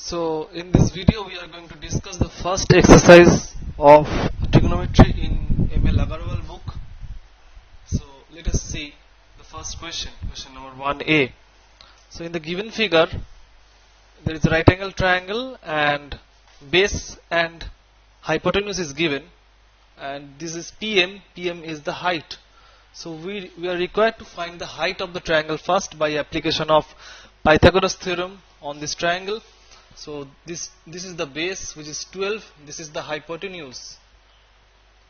So in this video we are going to discuss the first exercise of trigonometry in M.A. Agarwal book. So let us see the first question number 1a. So in the given figure there is a right angle triangle and base and hypotenuse is given, and this is PM is the height. So we are required to find the height of the triangle first by application of Pythagoras theorem on this triangle. So this is the base, which is 12, this is the hypotenuse,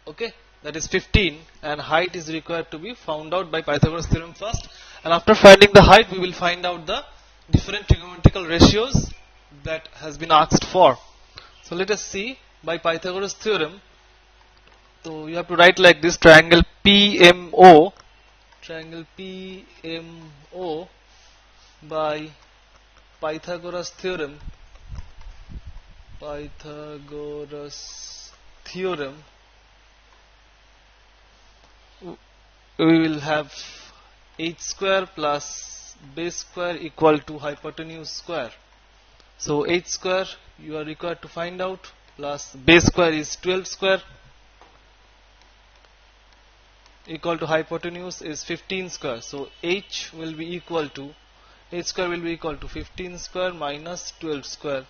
okay, that is 15, and height is required to be found out by Pythagoras theorem first, and after finding the height we will find out the different trigonometrical ratios that has been asked for. So let us see by Pythagoras theorem. So you have to write like this: triangle PMO by Pythagoras theorem we will have h square plus base square equal to hypotenuse square. So h square you are required to find out, plus base square is 12 square equal to hypotenuse is 15 square. So h square will be equal to 15 square minus 12 square.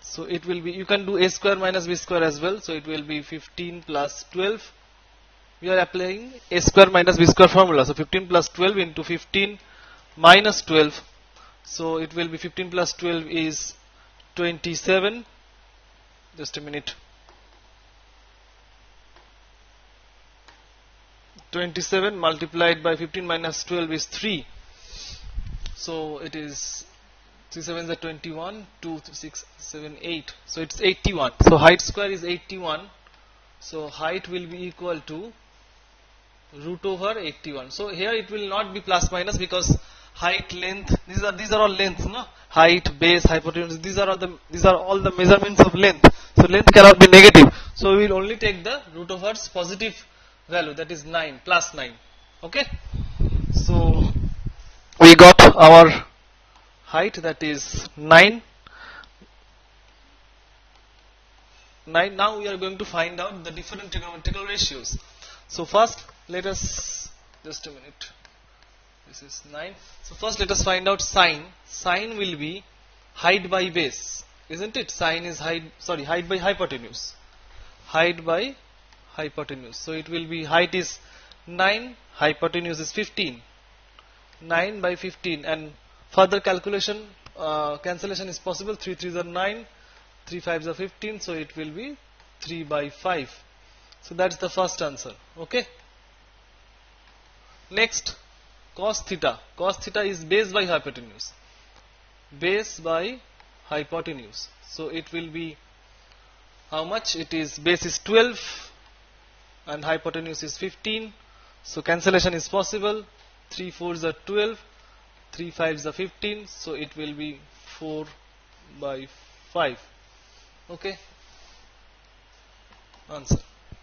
So it will be, you can do a square minus b square as well. So it will be 15 plus 12. We are applying a square minus b square formula. So 15 plus 12 into 15 minus 12. So it will be 15 plus 12 is 27. Just a minute. 27 multiplied by 15 minus 12 is 3. So it is 3 7s are 21, 2, 6, 7, 8. So it's 81. So height square is 81. So height will be equal to root over 81. So here it will not be plus minus, because height, length, these are all lengths, no? Height, base, hypotenuse, these are all the measurements of length. So length cannot be negative. So we will only take the root over its positive value, that is 9, plus 9. Okay? So we got our height, that is 9. Now we are going to find out the different trigonometrical ratios. So first let us, just a minute, this is 9. So first let us find out sine. Sine will be height by base, isn't it? Sine is height by hypotenuse. Height by hypotenuse. So it will be, height is 9, hypotenuse is 15. 9 by 15, and further calculation, cancellation is possible. 3 3s are 9, 3 5s are 15, so it will be 3 by 5. So that's the first answer. Okay. Next, cos theta. Cos theta is base by hypotenuse. Base by hypotenuse. So it will be how much? It is, base is 12 and hypotenuse is 15. So cancellation is possible. 3 4s are 12. 3 5s are 15, so it will be 4 by 5. Okay. Answer.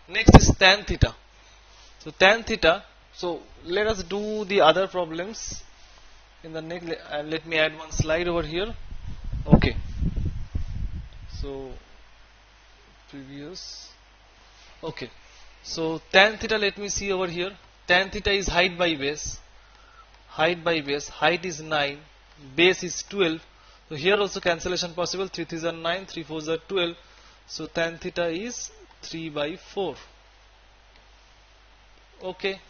Next is tan theta. So tan theta. So let us do the other problems in the next. Let me add one slide over here. Okay. So previous. Okay. So tan theta. Let me see over here. Tan theta is height by base. Height by base, height is 9, base is 12. So here also cancellation possible. 3 3s are 9, 3 4s are 12. So tan theta is 3 by 4. Okay.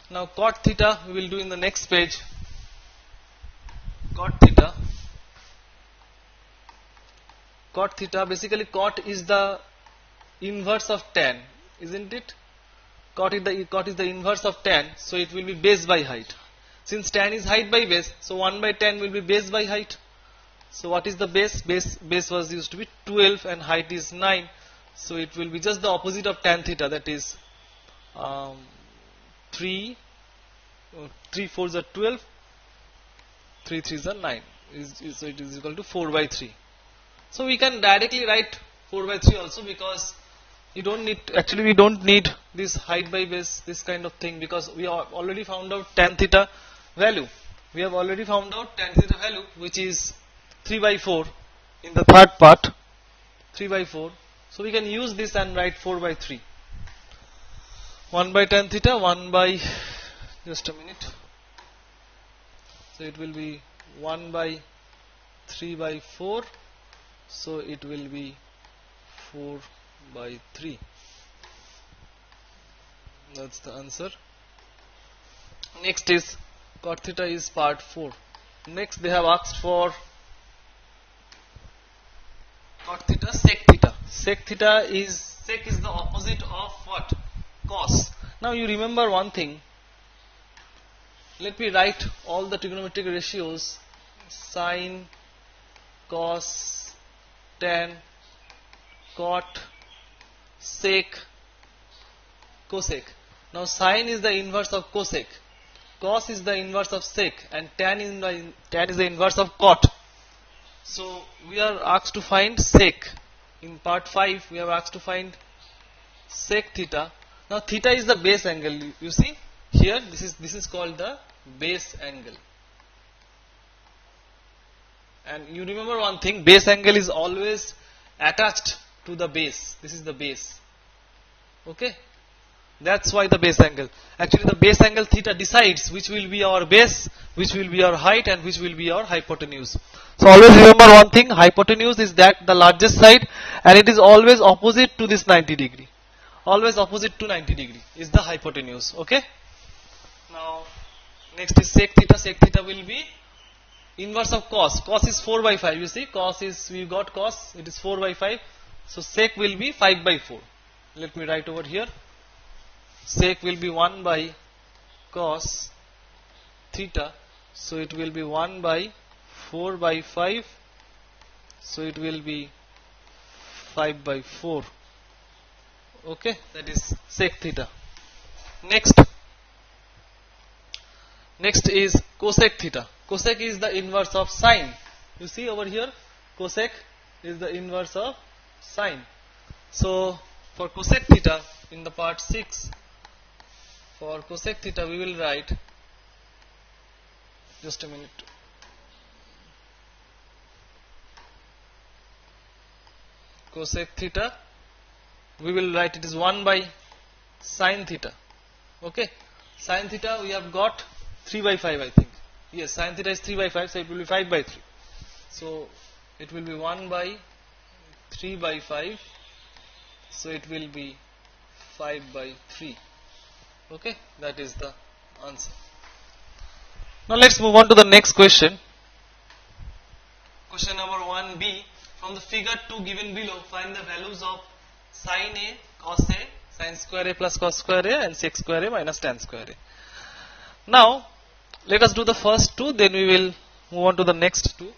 Now cot theta we will do in the next page. Cot theta. Cot theta, basically cot is the inverse of tan, isn't it? Cot is the inverse of tan. So it will be base by height. Since tan is height by base, so 1 by tan will be base by height. So what is the base? Base was used to be 12 and height is 9. So it will be just the opposite of tan theta, that is 3 4s are 12, 3 3s are 9. So it is equal to 4 by 3. So we can directly write 4 by 3 also, because we don't need this height by base, this kind of thing, because we have already found out tan theta value. We have already found out tan theta value, which is 3 by 4. in the third part, 3 by 4. So we can use this and write 4 by 3. 1 by tan theta, 1 by, just a minute. So it will be 1 by 3 by 4. So it will be 4 by 3. That's the answer. Next is cot theta is part 4. Next they have asked for cot theta, sec theta. Sec is the opposite of what? Cos. Now you remember one thing. Let me write all the trigonometric ratios: sine, cos, tan, cot, sec, cosec. Now sine is the inverse of cosec, cos is the inverse of sec, and tan is the inverse of cot. So we are asked to find sec. In part 5 we are asked to find sec theta. Now theta is the base angle. You see here, this is called the base angle. And you remember one thing, base angle is always attached to the base. This is the base. Okay? That's why the base angle. Actually the base angle theta decides which will be our base, which will be our height, and which will be our hypotenuse. So always remember one thing, hypotenuse is that the largest side, and it is always opposite to this 90 degree. Always opposite to 90 degree is the hypotenuse. Okay? Now next is sec theta. Sec theta will be inverse of cos. Cos is 4 by 5. You see, cos is, we got cos, it is 4 by 5. So sec will be 5 by 4. Let me write over here. Sec will be 1 by cos theta. So it will be 1 by 4 by 5. So it will be 5 by 4. Okay, that is sec theta. Next is cosec theta. Cosec is the inverse of sine. You see over here, cosec is the inverse of sine. So for cosec theta in the part 6, for cosec theta we will write, just a minute. Cosec theta, we will write it is 1 by sine theta. Okay, sine theta we have got 3 by 5, I think. Yes, sine theta is 3 by 5, so it will be 5 by 3. So it will be 1 by 3 by 5. So it will be 5 by 3. Okay, that is the answer. Now let's move on to the next question. Question number 1b. From the figure 2 given below, find the values of sin a, cos a, sin square a plus cos square a, and sec square a minus tan square a. Now let us do the first two, then we will move on to the next two.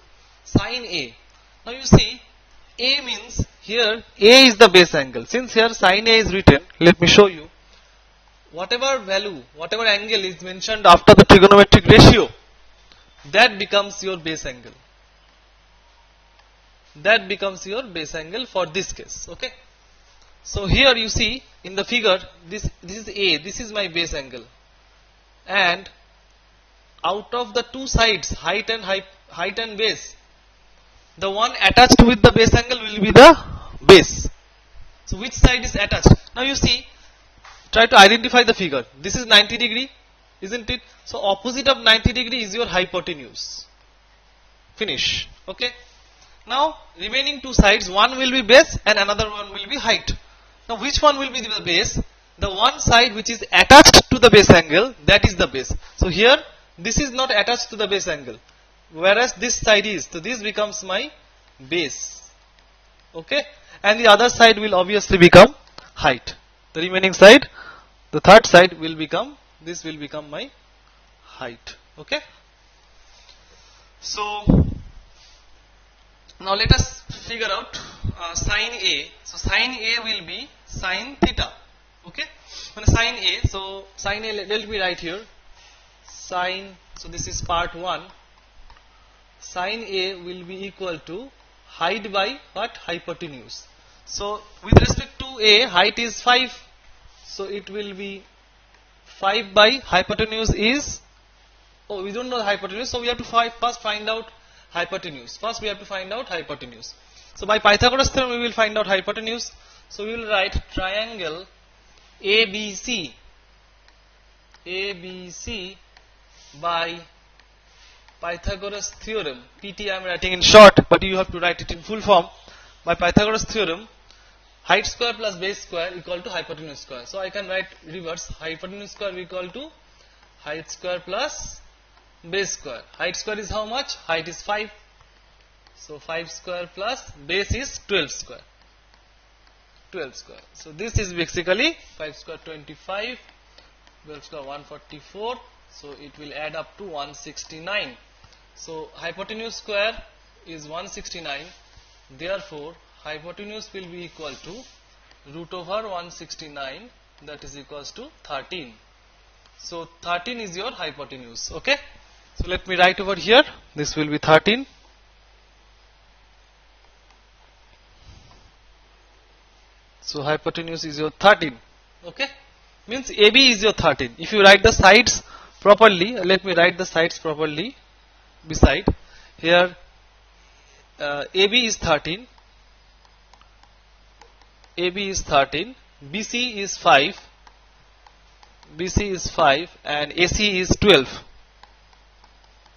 Sin a. Now you see, a means here a is the base angle. Since here sin a is written, let me show you. Whatever value, whatever angle is mentioned after the trigonometric ratio, that becomes your base angle. That becomes your base angle for this case. Okay. So here you see in the figure, this is a, this is my base angle, and out of the two sides, height and base, the one attached with the base angle will be the base. So which side is attached? Now you see, try to identify the figure. This is 90 degree, isn't it? So opposite of 90 degree is your hypotenuse. Finish. Okay. Now remaining two sides, one will be base and another one will be height. Now which one will be the base? The one side which is attached to the base angle, that is the base. So here this is not attached to the base angle, whereas this side is. So this becomes my base. Okay. And the other side will obviously become height. The remaining side, the third side will become, this will become my height. Okay. So now let us figure out sin a. So sin a will be sin theta. Okay. When sin a, so sin a, let me write here. Sin, so this is part 1. Sin a will be equal to height by what? Hypotenuse. So with respect to a, height is 5. So it will be 5 by hypotenuse is, oh, we don't know the hypotenuse, so we have to first find out hypotenuse. First we have to find out hypotenuse. So by Pythagoras theorem we will find out hypotenuse. So we will write triangle ABC by Pythagoras theorem. PT I am writing in short, but you have to write it in full form. By Pythagoras theorem, height square plus base square equal to hypotenuse square. So I can write reverse. Hypotenuse square equal to height square plus base square. Height square is how much? Height is 5. So 5 square plus base is 12 square. 12 square. So this is basically 5 square 25, 12 square 144. So it will add up to 169. So hypotenuse square is 169. Therefore hypotenuse will be equal to root over 169, that is equals to 13. So 13 is your hypotenuse. Okay. So let me write over here. This will be 13. So hypotenuse is your 13. Okay. Means AB is your 13. If you write the sides properly, let me write the sides properly beside. Here AB is 13. AB is 13. BC is 5. BC is 5 and AC is 12.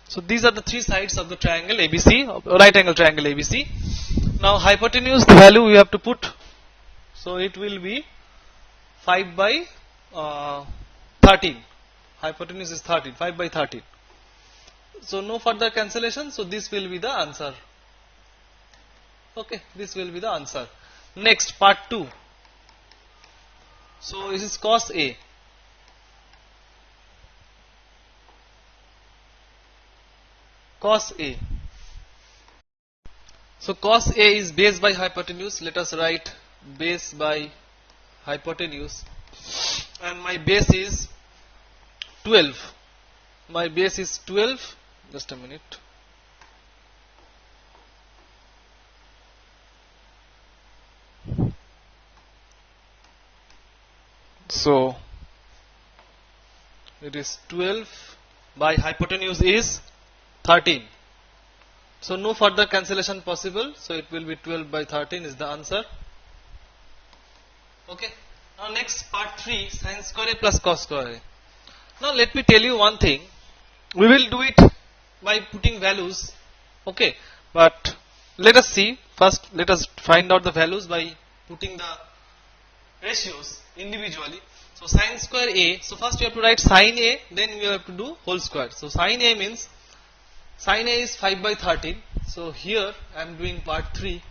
So these are the three sides of the triangle ABC, right angle triangle ABC. Now hypotenuse, the value we have to put. So it will be 5 by 13. Hypotenuse is 13. 5 by 13. So no further cancellation. So this will be the answer. Okay, this will be the answer. Next, part 2. So this is cos A. Cos A. So cos A is base by hypotenuse. Let us write base by hypotenuse. And my base is 12. My base is 12. Just a minute. So it is 12 by hypotenuse is 13. So no further cancellation possible. So it will be 12 by 13 is the answer. Okay. Now next part 3, sin square A plus cos square A. Now let me tell you one thing. We will do it by putting values. Okay. But let us see. First let us find out the values by putting the ratios individually. So sin square A. So first you have to write sin A, then you have to do whole square. So sin A means sin A is 5 by 13. So here I am doing part 3.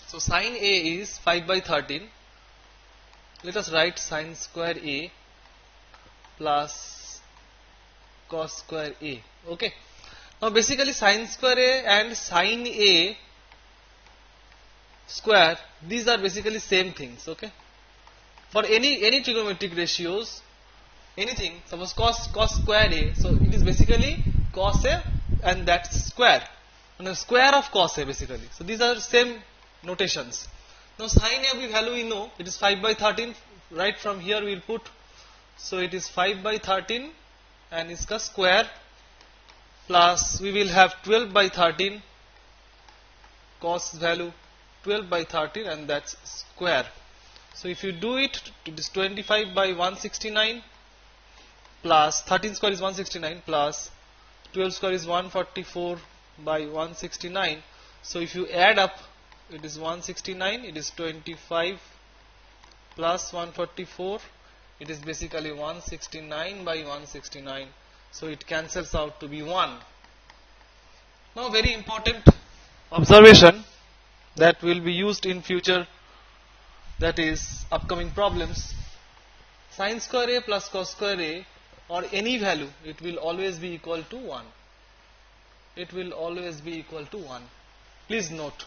So sin A is 5 by 13. Let us write sin square A plus cos square A. Okay. Now basically sin square A and sin A square, these are basically same things. Okay. For any trigonometric ratios, anything, suppose cos square A, so it is basically cos A and that's square. And the square of cos A basically. So these are same notations. Now sin A value we know, it is 5 by 13. Right from here we will put. So it is 5 by 13 and its square plus we will have 12 by 13 cos value 12 by 13 and that's square. So if you do it, it is 25 by 169 plus 13 square is 169 plus 12 square is 144 by 169. So if you add up, it is 169, it is 25 plus 144, it is basically 169 by 169. So it cancels out to be 1. Now very important observation that will be used in future, that is upcoming problems. Sin square A plus cos square A or any value, it will always be equal to 1. It will always be equal to 1. Please note.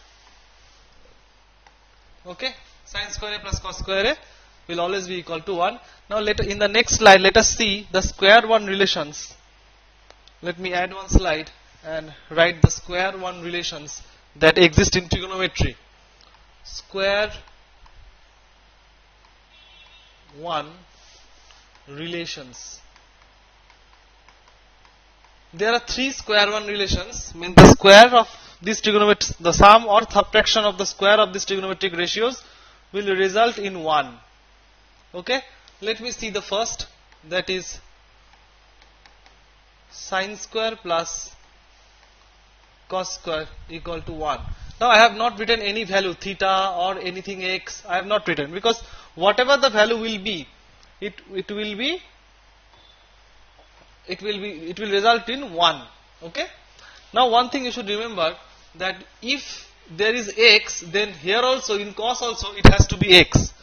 Okay. Sin square A plus cos square A will always be equal to 1. Now in the next slide, let us see the square one relations. Let me add one slide and write the square one relations that exist in trigonometry. Square one relations. there are three square one relations, means the square of this trigonometric, the sum or subtraction of the square of these trigonometric ratios will result in 1. Okay, let me see the first, that is sine square plus cos square equal to 1. Now I have not written any value theta or anything x, I have not written, because whatever the value will be, it will result in 1. Okay. Now one thing you should remember, that if there is x, then here also in cos also it has to be x.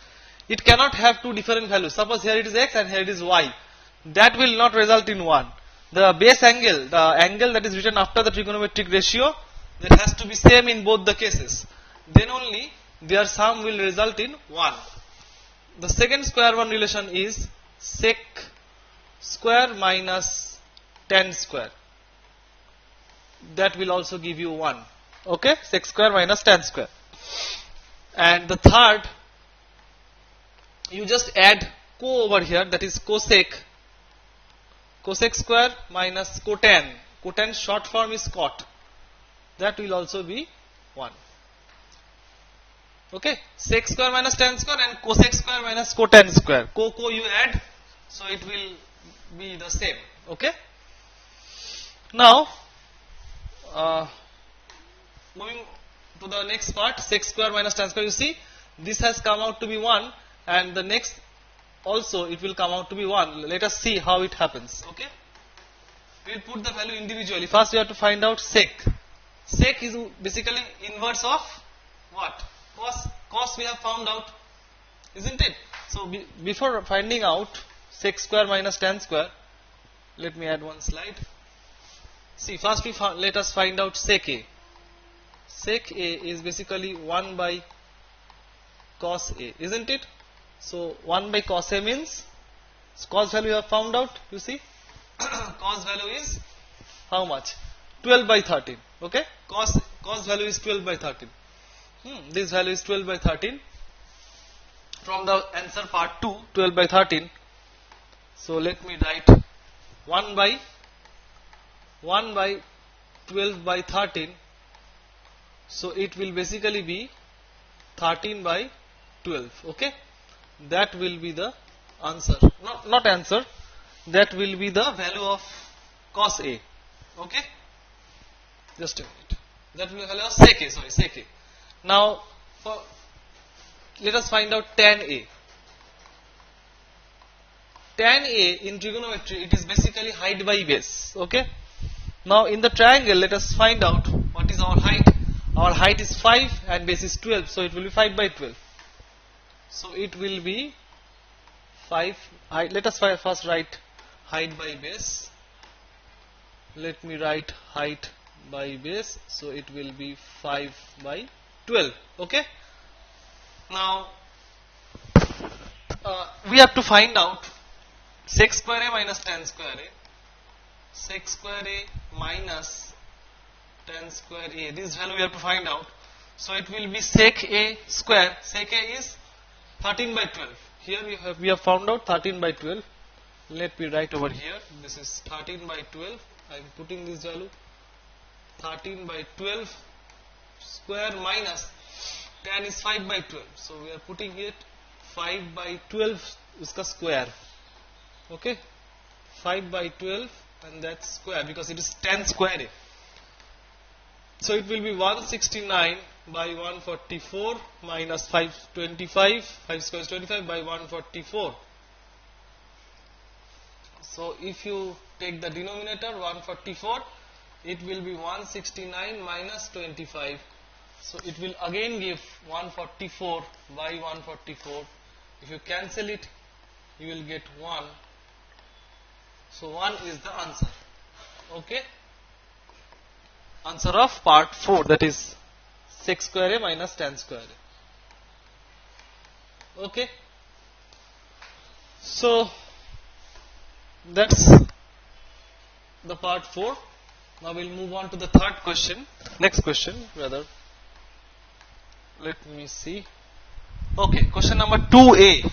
It cannot have two different values. Suppose here it is x and here it is y. That will not result in 1. The base angle, the angle that is written after the trigonometric ratio, that has to be same in both the cases. Then only their sum will result in 1. The second square one relation is sec square minus tan square. That will also give you 1. Okay, sec square minus tan square. And the third, you just add co over here, that is cosec square minus cotan. Cotan short form is cot. That will also be 1. Okay, sec square minus tan square and cosec square minus cotan square. Co you add, so it will be the same. Okay. Now, moving to the next part, sec square minus tan square. You see, this has come out to be 1, and the next also it will come out to be 1. Let us see how it happens. Okay. We will put the value individually. First we have to find out sec. Sec is basically inverse of what? Cos we have found out, isn't it? So before finding out sec square minus tan square, let me add one slide. See, first let us find out sec A. Sec A is basically 1 by cos A, isn't it? So 1 by cos A means, cos value you have found out, you see. Cos value is how much? 12 by 13. Okay, cos value is 12 by 13. This value is 12 by 13. From the answer part 2, 12 by 13. So let me write 1 by 12 by 13. So it will basically be 13 by 12. Okay, that will be the answer. Not answer. That will be the value of cos A. Okay, just a minute. That will be the value of sec A. Sorry, sec A. Now, let us find out tan A. Tan A in trigonometry, it is basically height by base. Okay. Now in the triangle, let us find out what is our height. Our height is 5 and base is 12, so it will be 5 by 12. So it will be 5. Let us first write height by base. Let me write height by base. So it will be 5 by 12. Okay. Now we have to find out sec square A minus tan square A. Sec square A minus tan square A. This value we have to find out. So it will be sec A square. Sec A is 13 by 12. Here we have found out 13 by 12. Let me write over here. This is 13 by 12. I am putting this value 13 by 12 square minus tan is 5 by 12. So we are putting it 5 by 12 uska square. Okay, 5 by 12 and that's square because it is tan square A. So it will be 169 by 144 minus 525. 5 square is 25 by 144. So if you take the denominator 144, it will be 169 minus 25. So it will again give 144 by 144. If you cancel it, you will get 1. So 1 is the answer. Okay. Answer of part 4, that is sec square A minus tan square A. Okay. So that's the part 4. Now we'll move on to the third question. Next question rather. Let me see. Okay, question number 2A.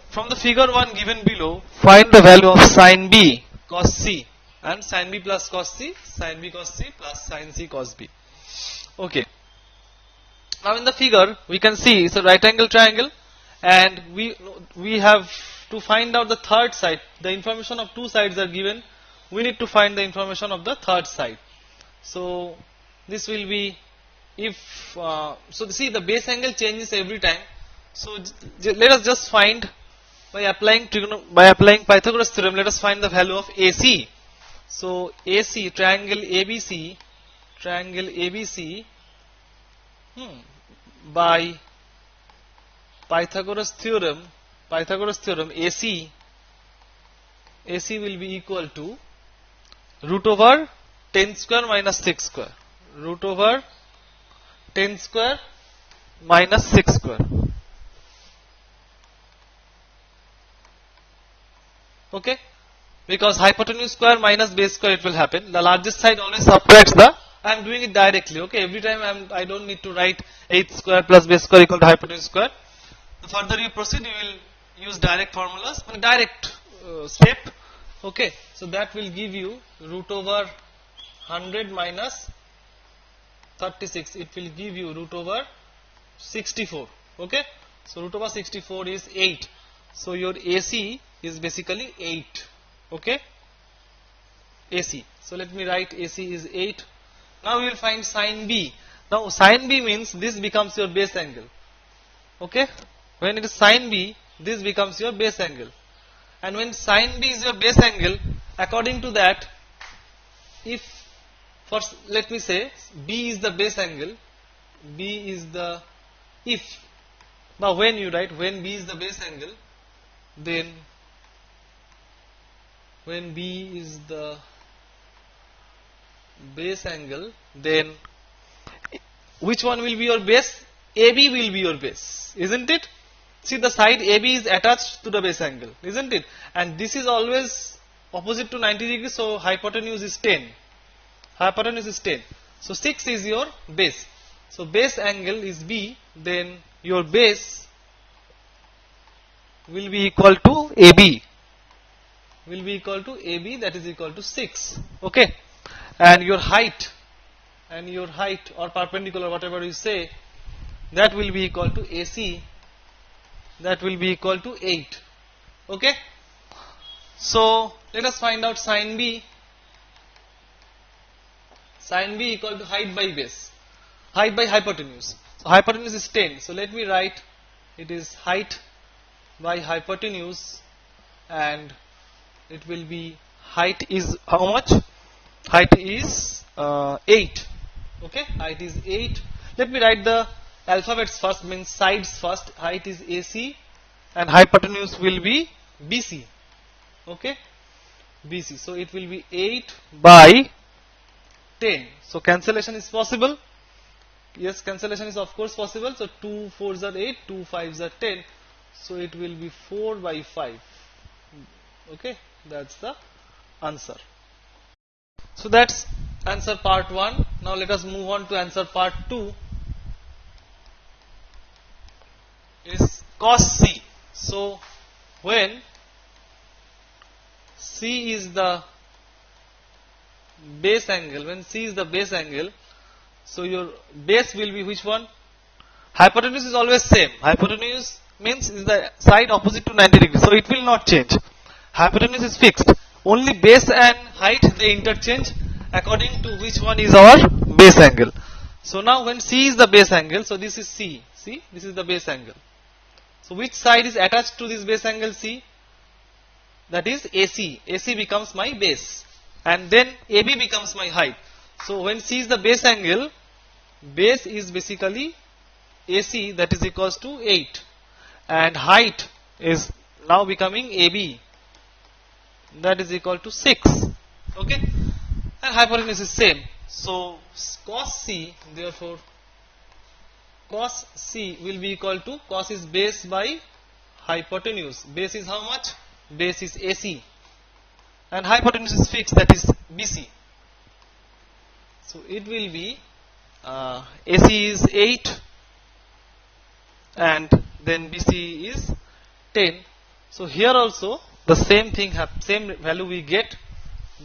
From the figure 1 given below, find the value of sin B cos C and sin B plus cos C, sin B cos C plus sin C cos B. Okay. Now in the figure we can see it's a right angle triangle, and we have to find out the third side. The information of two sides are given. We need to find the information of the third side. So this will be if so see the base angle changes every time. So let us just find by applying Pythagoras theorem. Let us find the value of AC. So AC, triangle ABC by Pythagoras theorem AC will be equal to root over 10 square minus 6 square. Root over 10 square minus 6 square. Okay? Because hypotenuse square minus base square it will happen. The largest side always subtracts the. I am doing it directly. Okay? Every time I don't need to write 8 square plus base square equal to hypotenuse square. The further you proceed, you will use direct formulas, direct step. Okay? So that will give you root over 100 minus 36. It will give you root over 64. Okay? So root over 64 is 8. So your AC is basically 8. Okay? AC. So let me write AC is 8. Now we will find sin B. Now sin B means this becomes your base angle. Okay? When it is sin B, this becomes your base angle. And when sin B is your base angle, according to that, if first let me say B is the base angle, B is the if. Now when you write when B is the base angle, then when B is the base angle, then which one will be your base? AB will be your base, isn't it? See, the side AB is attached to the base angle, isn't it? And this is always opposite to 90 degrees, so hypotenuse is 10. Hypotenuse is 10. So 6 is your base. So base angle is B, then your base will be equal to AB. Will be equal to AB, that is equal to 6. Okay? And your height or perpendicular, whatever you say, that will be equal to AC, that will be equal to 8. Okay? So let us find out sin B. Sin B equal to height by base, height by hypotenuse. So hypotenuse is 10. So let me write it is height by hypotenuse, and it will be height is how much? Height is 8. Okay, height is 8. Let me write the alphabets first, means sides first. Height is AC and hypotenuse will be BC. Okay, BC. So it will be 8 by 10. So cancellation is possible. Yes, cancellation is of course possible. So 2 4s are 8, 2 5s are 10. So it will be 4 by 5. Okay, that's the answer. So that's answer part 1. Now let us move on to answer part 2. Is cos C. So when C is the base angle, so your base will be which one? Hypotenuse is always same. Hypotenuse means is the side opposite to 90 degrees, so it will not change. Hypotenuse is fixed. Only base and height they interchange according to which one is our base angle. So now when C is the base angle, so this is C. See, this is the base angle. So which side is attached to this base angle C? That is AC. AC becomes my base, and then AB becomes my height. So when C is the base angle, base is basically AC, that is equals to 8, and height is now becoming AB, that is equal to 6. Okay, and hypotenuse is same. So cos C, therefore cos C will be equal to, cos is base by hypotenuse. Base is how much? Base is AC, and hypotenuse is fixed, that is BC. So it will be AC is 8 and then BC is 10. So here also the same thing, same value we get.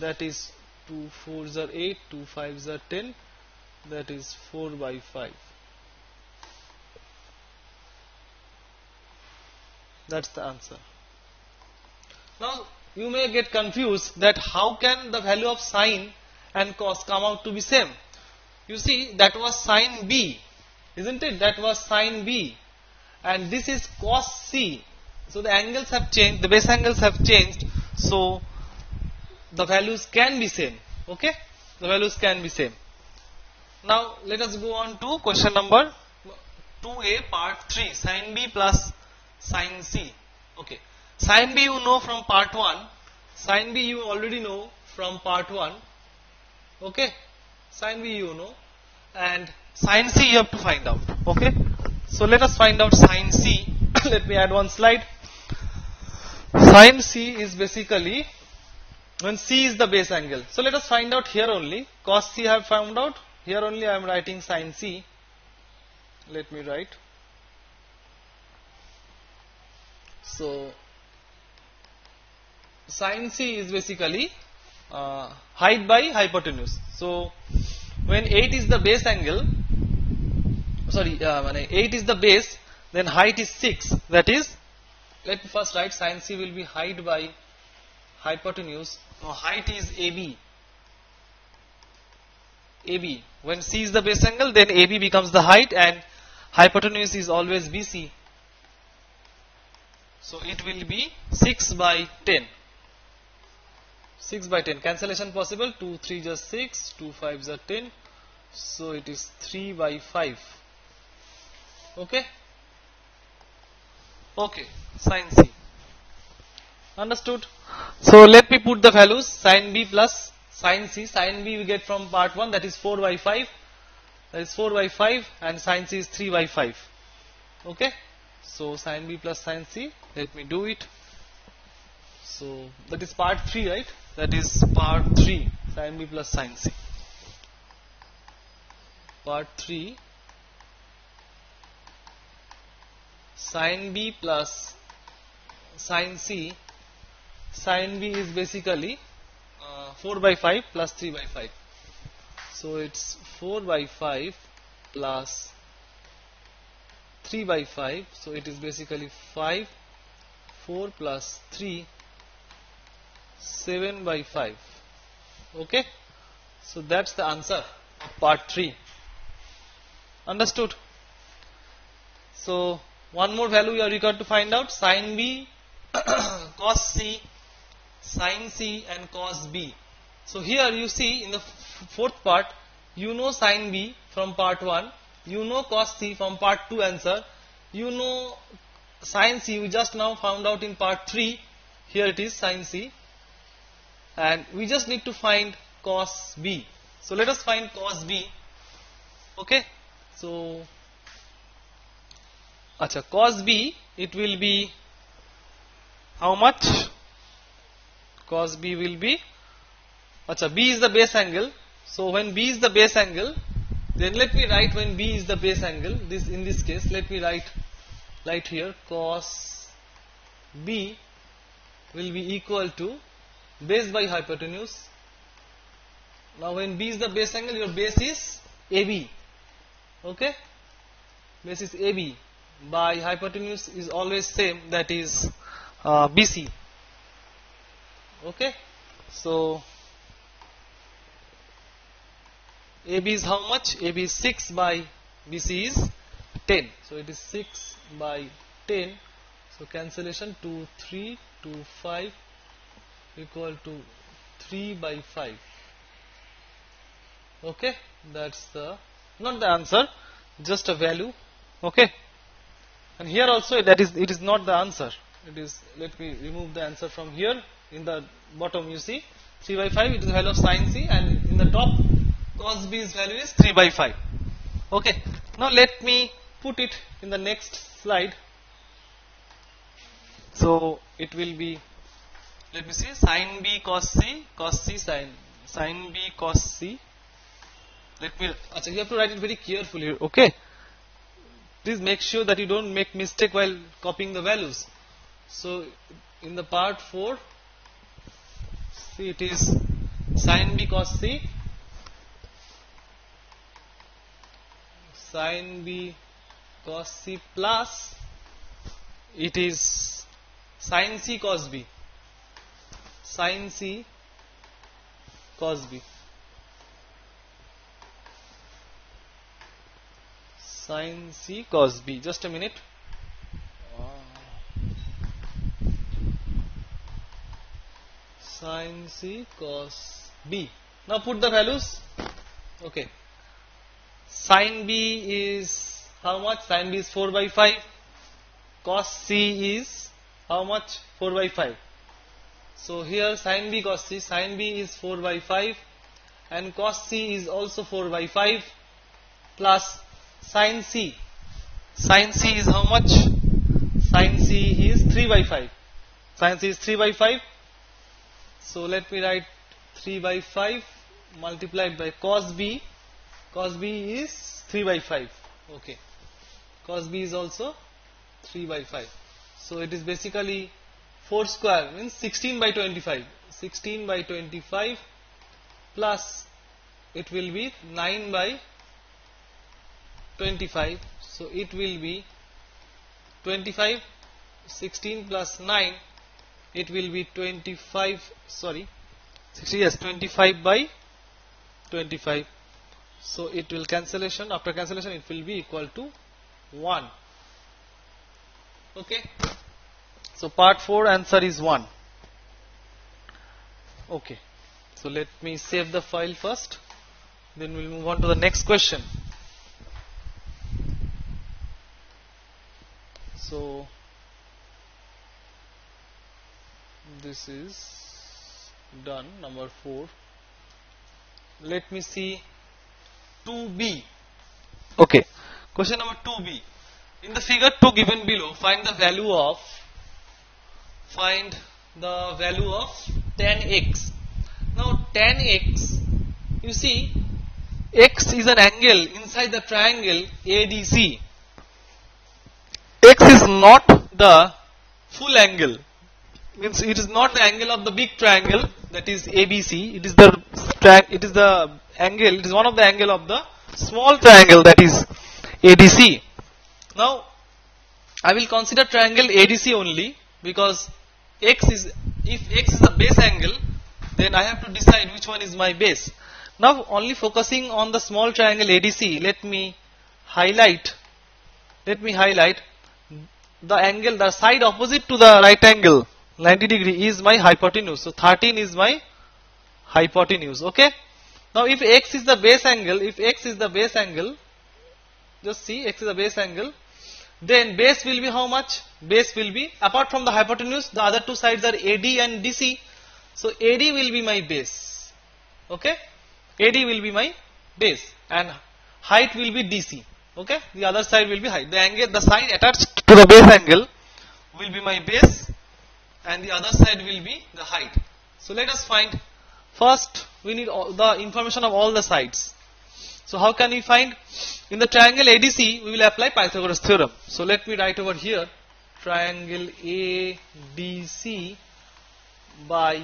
that is 2 4s are 8, 2 5s are 10, that is 4 by 5. That's the answer. Now you may get confused that how can the value of sine and cos come out to be same. You see, that was sine B, isn't it? That was sine B, and this is cos C. So the angles have changed, the base angles have changed, so the values can be same. Okay, the values can be same. Now let us go on to question number 2a, part 3, sin B plus sin C. Okay, sin B you know from part 1, sin B you already know from part 1. Okay, sin B you know, and sin C you have to find out. Okay, so let us find out sin C. Let me add one slide. Sin C is basically when C is the base angle. So let us find out here only. Cos C I have found out. Here only I am writing sin C. Let me write. So sin C is basically height by hypotenuse. So when 8 is the base angle, sorry, when 8 is the base, then height is 6. That is, let me first write sin C will be height by hypotenuse. Now height is AB. AB. When C is the base angle, then AB becomes the height, and hypotenuse is always BC. So it will be 6 by 10. 6 by 10. Cancellation possible. 2 3 are 6. 2 5s are 10. So it is 3 by 5. Okay. Okay. Sin C. Understood? So let me put the values. Sin B plus sin C. Sin B we get from part 1, that is 4 by 5. That is 4 by 5, and sin C is 3 by 5. Okay. So sin B plus sin C. Let me do it. So that is part 3, right? That is part 3. Sin B plus sin C. Part 3. Sin B plus sin C. Sin B is basically 4 by 5 plus 3 by 5. So it's 4 by 5 plus 3 by 5. So it is basically 5, 4 plus 3, 7 by 5. Okay. So that's the answer of part 3. Understood? So one more value you are required to find out. Sin B, cos C, sin C, and cos B. So here you see in the fourth part, you know sin B from part 1, you know cos C from part 2 answer, you know sin C we just now found out in part 3, here it is sin C, and we just need to find cos B. So let us find cos B. Okay, so cos B, it will be how much? Cos B will be, B is the base angle. So when B is the base angle, then let me write when B is the base angle. This in this case, let me write here cos B will be equal to base by hypotenuse. Now when B is the base angle, your base is AB. Okay, base is AB. By hypotenuse is always same, that is BC. Okay, so AB is how much? AB is 6 by BC is 10. So it is 6 by 10. So cancellation 2, 3, 2, 5 equal to 3 by 5. Okay, that's the, not the answer, just a value. Okay, and here also it is not the answer. It is, let me remove the answer from here. In the bottom you see 3 by 5, it is the value of sin C, and in the top cos B's value is 3 by 5. Okay, now let me put it in the next slide. So it will be, let me see, sin B cos C, sin B cos C. Let me, you have to write it very carefully. Okay, please make sure that you don't make mistake while copying the values. So in the part 4, see, it is Sin B cos C, sin B cos C plus it is sin C cos B, sin C cos B, sin C cos B. Just a minute. Sin C cos B. Now put the values. Okay. Sin B is how much? Sin B is 4 by 5. Cos C is how much? 4 by 5. So here sin B cos C, sin B is 4 by 5 and cos C is also 4 by 5 plus sin C. Sin C is how much? Sin C is 3 by 5. Sin C is 3 by 5. So let me write 3 by 5 multiplied by cos B. Cos B is 3 by 5. Okay. Cos B is also 3 by 5. So it is basically 4 square means 16 by 25. 16 by 25 plus it will be 9 by 25. So it will be 25. 16 plus 9. It will be 25. Sorry. 60, yes, 25 by 25. So it will cancellation. After cancellation, it will be equal to 1. Okay. So part 4 answer is 1. Okay. So let me save the file first. Then we'll move on to the next question. So this is done. Number 4. Let me see 2b. Okay. Question number 2b. In the figure 2 given below, find the value of tan x. Now tan x, you see, x is an angle inside the triangle ADC. X is not the full angle. Means it is not the angle of the big triangle, that is ABC. It is the angle. It is one of the angle of the small triangle, that is ADC. Now I will consider triangle ADC only, because if x is the base angle, then I have to decide which one is my base. Now only focusing on the small triangle ADC, let me highlight the angle, the side opposite to the right angle 90 degree is my hypotenuse. So 13 is my hypotenuse. Okay. Now if x is the base angle, just see, x is the base angle, then base will be how much? Base will be, apart from the hypotenuse, the other two sides are AD and DC. So AD will be my base. Okay. AD will be my base and height will be DC. Okay. The other side will be height. The side attached to the base angle will be my base and the other side will be the height. So let us find. First we need all the information of all the sides. So how can we find? In the triangle ADC we will apply Pythagoras theorem. So let me write over here triangle ADC by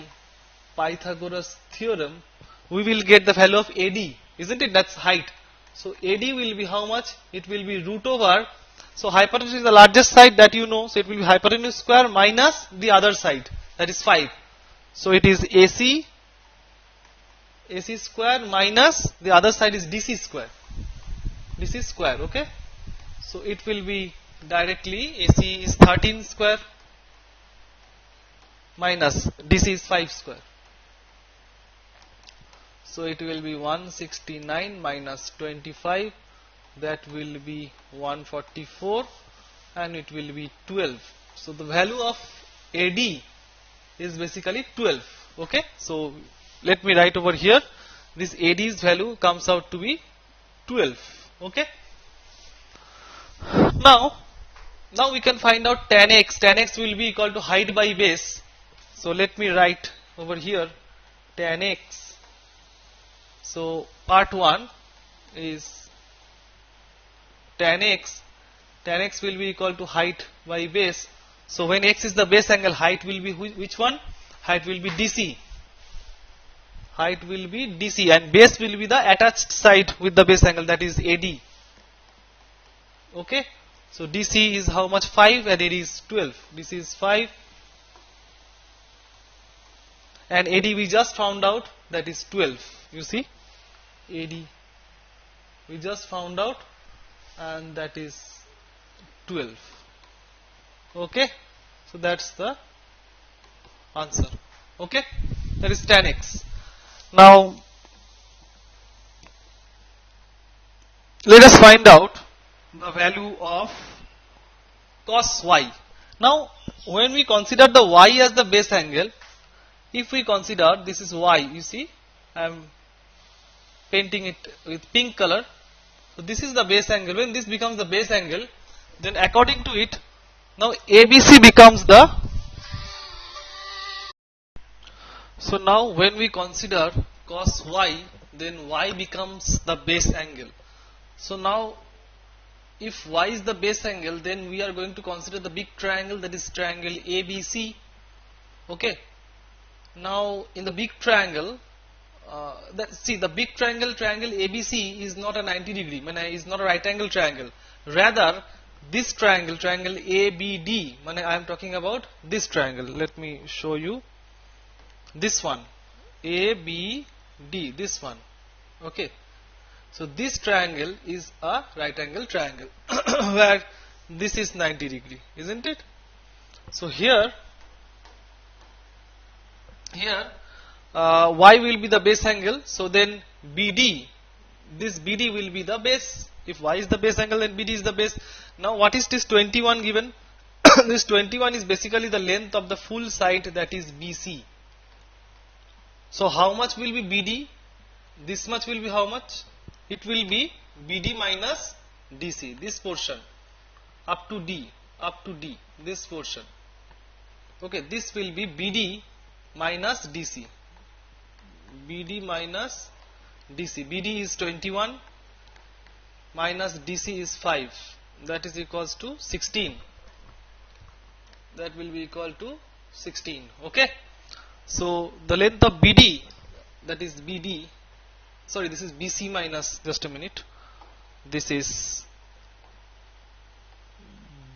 Pythagoras theorem. We will get the value of AD, isn't it? That's height. So AD will be how much? It will be root over. So hypotenuse is the largest side that you know. So it will be hypotenuse square minus the other side, that is 5. So it is AC square minus the other side is DC square. DC square, okay. So it will be directly AC is 13 square minus DC is 5 square. So it will be 169 minus 25, that will be 144 and it will be 12. So the value of AD is basically 12. Okay. So let me write over here, this AD's value comes out to be 12. Okay. Now we can find out tan x. Tan x will be equal to height by base. So let me write over here tan x. So part 1 is tan x. Tan x will be equal to height by base. So when x is the base angle, height will be which one? Height will be DC. height will be DC, and base will be the attached side with the base angle, that is AD. Okay, so DC is how much? 5, and AD is 12. DC is 5, and AD we just found out, that is 12. You see, AD we just found out, and that is 12. Okay, so that's the answer. Okay, that is tan x. Now let us find out the value of cos y. Now when we consider the y as the base angle, if we consider this is y, you see I am painting it with pink color. So this is the base angle. When this becomes the base angle, then according to it, now ABC becomes the. So now when we consider cos y, then y becomes the base angle. So now if y is the base angle, then we are going to consider the big triangle, that is triangle ABC. Okay. Now in the big triangle, see the big triangle ABC is not a 90 degree, is not a right angle triangle. Rather this triangle ABD, I am talking about this triangle. Let me show you this one, ABD, this one. Okay, so this triangle is a right angle triangle where this is 90 degree, isn't it? So here y will be the base angle, so then BD, this BD will be the base. If y is the base angle, then BD is the base. Now what is this 21 given? This 21 is basically the length of the full side, that is BC. So how much will be BD? This much will be how much? It will be BD minus DC, this portion up to D, this portion. Okay, this will be BD minus DC. BD minus DC. BD is 21 minus DC is 5. That is equals to 16. That will be equal to 16. Okay. So the length of BD, that is BD. Sorry, this is BC minus. Just a minute. This is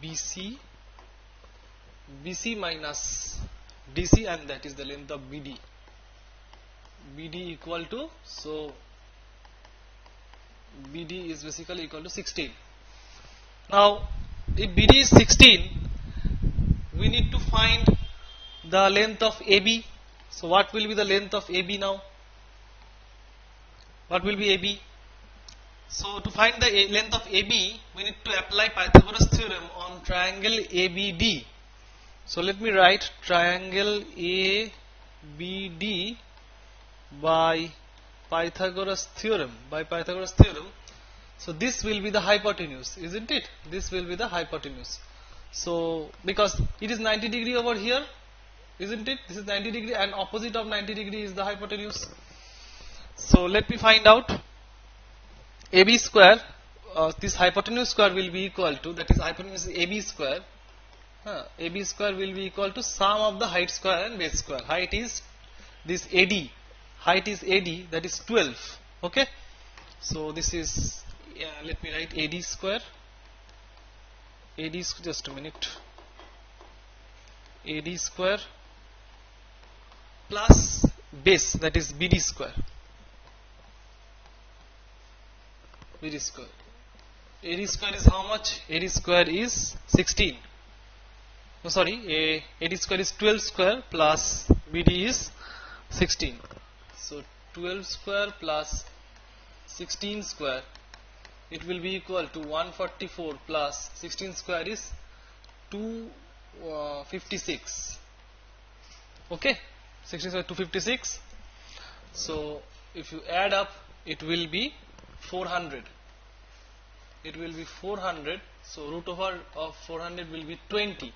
BC minus DC, and that is the length of BD. BD equal to, so BD is basically equal to 16. Now if BD is 16, we need to find the length of AB. So what will be the length of AB now? What will be AB? So to find the length of AB, we need to apply Pythagoras theorem on triangle ABD. So let me write triangle ABD by Pythagoras theorem. So this will be the hypotenuse, isn't it? This will be the hypotenuse. So because it is 90 degree over here, isn't it? This is 90 degree, and opposite of 90 degree is the hypotenuse. So let me find out AB square. This hypotenuse square will be equal to, that is hypotenuse is AB square. AB square will be equal to sum of the height square and base square. Height is this AD. Height is AD, that is 12. Okay. So this is, let me write AD square. Just a minute. AD square plus base, that is BD square. BD square. AD square is how much? AD square is 16. No, sorry, AD square is 12 square plus BD is 16. So 12 square plus 16 square, it will be equal to 144 plus 16 square is 256. Okay, 16 square 256. So if you add up, it will be 400. It will be 400. So root over of 400 will be 20.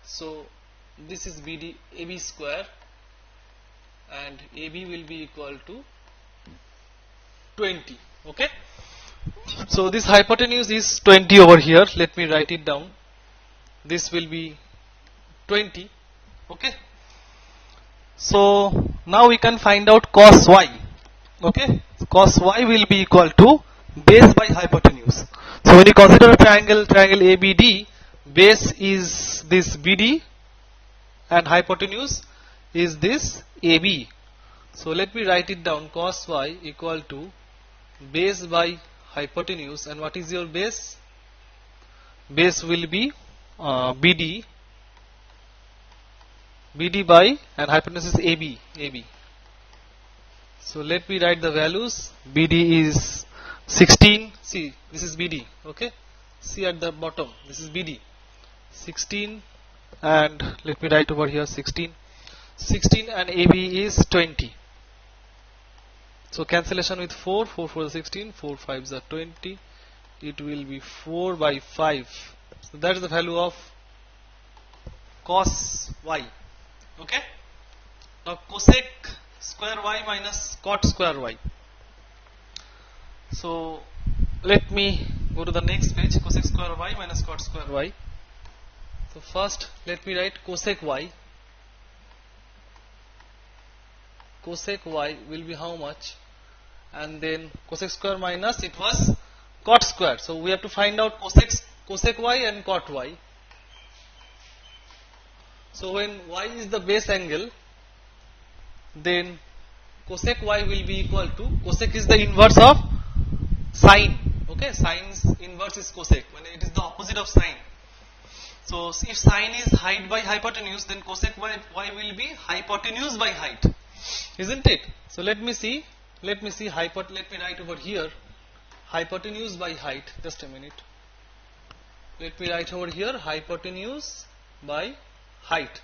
So this is BD AB square, and AB will be equal to 20. Okay. So this hypotenuse is 20 over here. Let me write it down. This will be 20. Okay. So now we can find out cos y. Okay, cos y will be equal to base by hypotenuse. So when you consider a triangle ABD, base is this BD and hypotenuse is this AB. So let me write it down. Cos y equal to base by hypotenuse, and what is your base? Base will be BD by, and hypotenuse is AB. So let me write the values. BD is 16. See, this is BD. Okay. See at the bottom. This is BD. 16, and let me write over here 16. 16 and AB is 20. So cancellation with 4. 4 4 is 16. 4 5s are 20. It will be 4 by 5. So that is the value of cos y. Okay. Now cosec square y minus cot square y. So let me go to the next page. Cosec square y minus cot square y. So first let me write cosec y. Cosec y will be how much? And then cosec square minus, it was cot square. So we have to find out cosec y and cot y. So when y is the base angle, then cosec y will be equal to, cosec is the inverse of sine. Okay, sine's inverse is cosec, when it is the opposite of sine. So if sine is height by hypotenuse, then cosec y will be hypotenuse by height, isn't it? So let me see. Let me write over here hypotenuse by height. Just a minute. Let me write over here hypotenuse by height.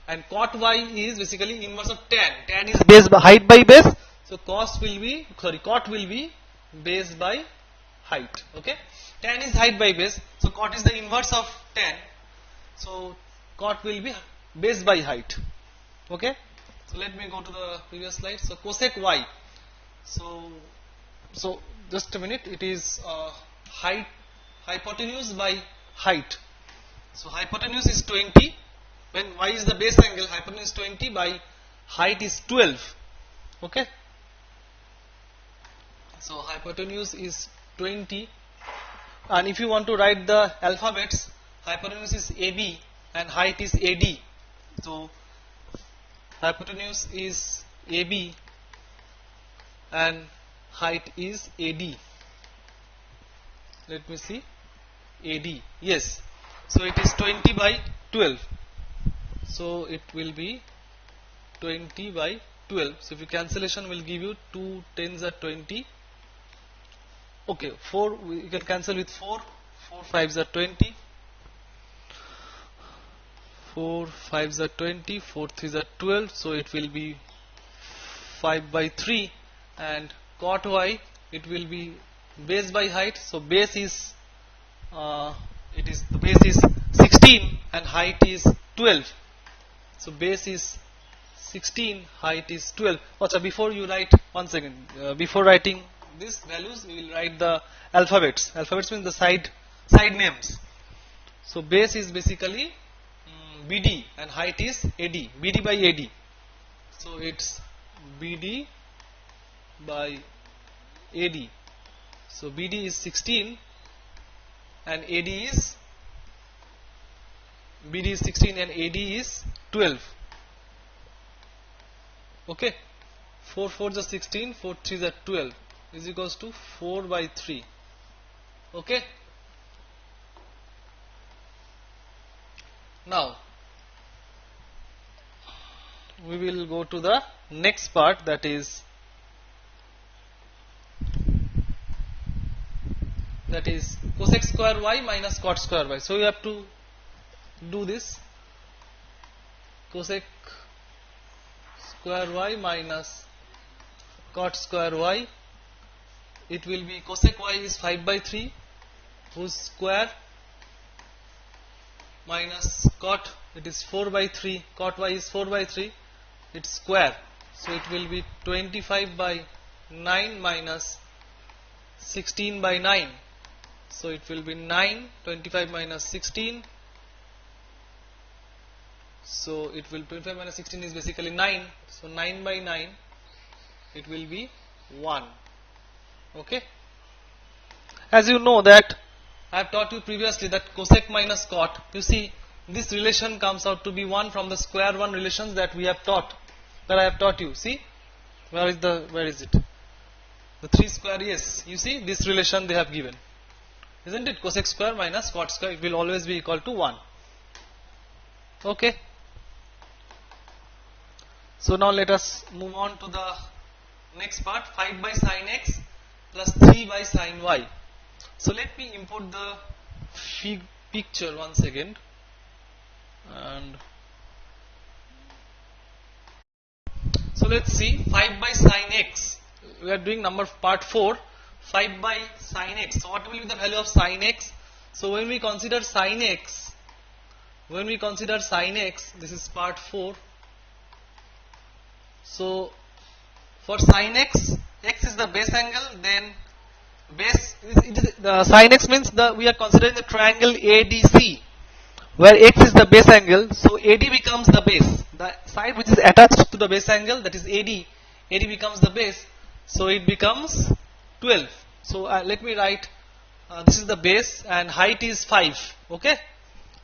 And cot y is basically inverse of tan. Tan is base by height by base. So cot will be base by height. Okay. Tan is height by base. So cot is the inverse of tan. So cot will be base by height. Okay. So let me go to the previous slide. So cosec y. So just a minute. It is height, hypotenuse by height. So hypotenuse is 20. When y is the base angle, hypotenuse is 20 by height is 12. Okay. So hypotenuse is 20. And if you want to write the alphabets, hypotenuse is AB and height is AD. So hypotenuse is AB and height is AD. Let me see. AD. Yes. So it is 20 by 12. So it will be 20 by 12. So if you cancellation will give you 2 tens are 20. Okay, 4 you can cancel with 4. 4 5s are 20. 4 5s are 20. 4 3s are 12. So it will be 5 by 3. And cot y, it will be base by height. So base is the base is 16 and height is 12. So base is 16, height is 12. Also, before you write, one second, before writing these values, we will write the alphabets. Alphabets means the side names. So base is basically BD and height is AD. BD by AD. So it's BD by AD. So BD is 16 and AD is BD is 16 and AD is 12. Okay. 4 4s are 16, 4 3s are 12 is equals to 4 by 3. Okay. Now we will go to the next part, that is cosec square y minus cot square y. So you have to do this. Cosec square y minus cot square y. It will be cosec y is 5 by 3 whose square minus cot, it is 4 by 3. Cot y is 4 by 3. Its square. So it will be 25 by 9 minus 16 by 9. So it will be 9. 25 minus 16 So it will 25 minus 16 is basically 9. So 9 by 9 it will be 1. Okay. As you know that I have taught you previously that cosec minus cot, you see this relation comes out to be 1 from the square 1 relations that we have taught, that I have taught you. See, where is it? The 3 square, yes, you see this relation they have given. Isn't it? Cosec square minus cot square, it will always be equal to 1. Okay. So now let us move on to the next part, 5 by sin x plus 3 by sin y. So let me import the picture once again. And so let's see 5 by sin x. We are doing part 4, 5 by sin x. So what will be the value of sin x? So when we consider sin x, this is part 4. So for sin x, x is the base angle, then base the sin x means we are considering the triangle ADC, where x is the base angle. So AD becomes the base. The side which is attached to the base angle, that is AD becomes the base. So it becomes 12. So let me write, this is the base and height is 5. Okay,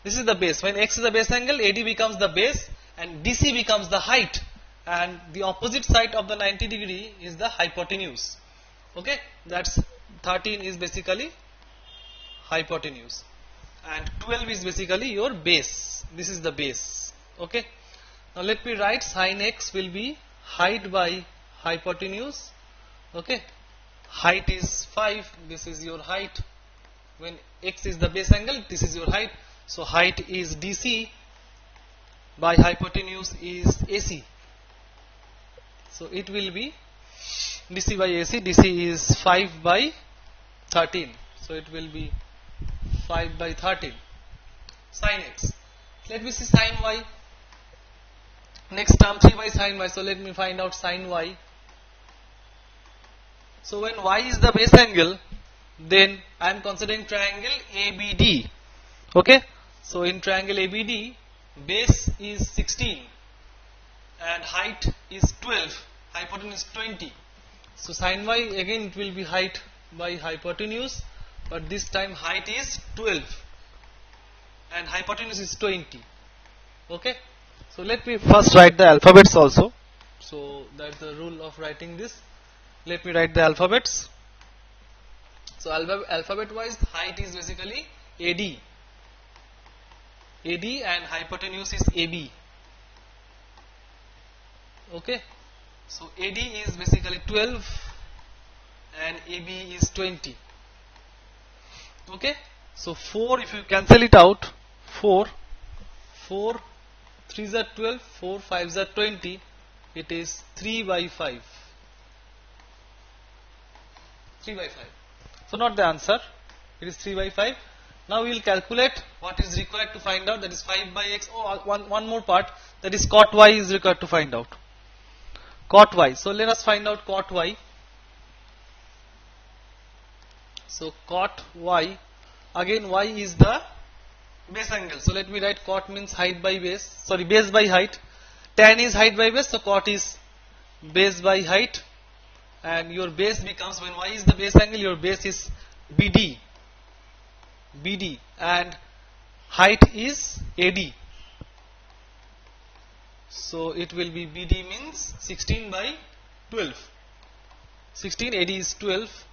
this is the base. When x is the base angle, AD becomes the base and DC becomes the height, and the opposite side of the 90 degree is the hypotenuse. Okay, that's 13 is basically hypotenuse and 12 is basically your base. This is the base. Okay, now let me write sin x will be height by hypotenuse. Okay, height is 5, this is your height. When x is the base angle, this is your height. So height is DC by hypotenuse is AC. So it will be DC by AC. DC is 5 by 13. So it will be 5 by 13. Sin x. Let me see sin y. Next term 3 by sin y. So let me find out sin y. So when y is the base angle, then I am considering triangle ABD. Okay. So in triangle ABD, base is 16 and height is 12, hypotenuse 20. So sin y again it will be height by hypotenuse, but this time height is 12 and hypotenuse is 20. Okay. So let me first write the alphabets also. So that's the rule of writing this. Let me write the alphabets. So alphabet wise, height is basically AD. AD and hypotenuse is AB. Okay. So AD is basically 12 and AB is 20. Okay. So 4, if you cancel it out, 4 3s are 12, 4 5s are 20. It is 3 by 5. 3 by 5. So not the answer. It is 3 by 5. Now we will calculate what is required to find out, that is 5 by x. Oh, one more part, that is cot y is required to find out. Cot y. So let us find out cot y. So cot y, again y is the base angle. So let me write cot means height by base, sorry, base by height. Tan is height by base, so cot is base by height. And your base becomes, when y is the base angle, your base is BD. And height is AD. So it will be BD means 16 by 12. 16, AD is 12.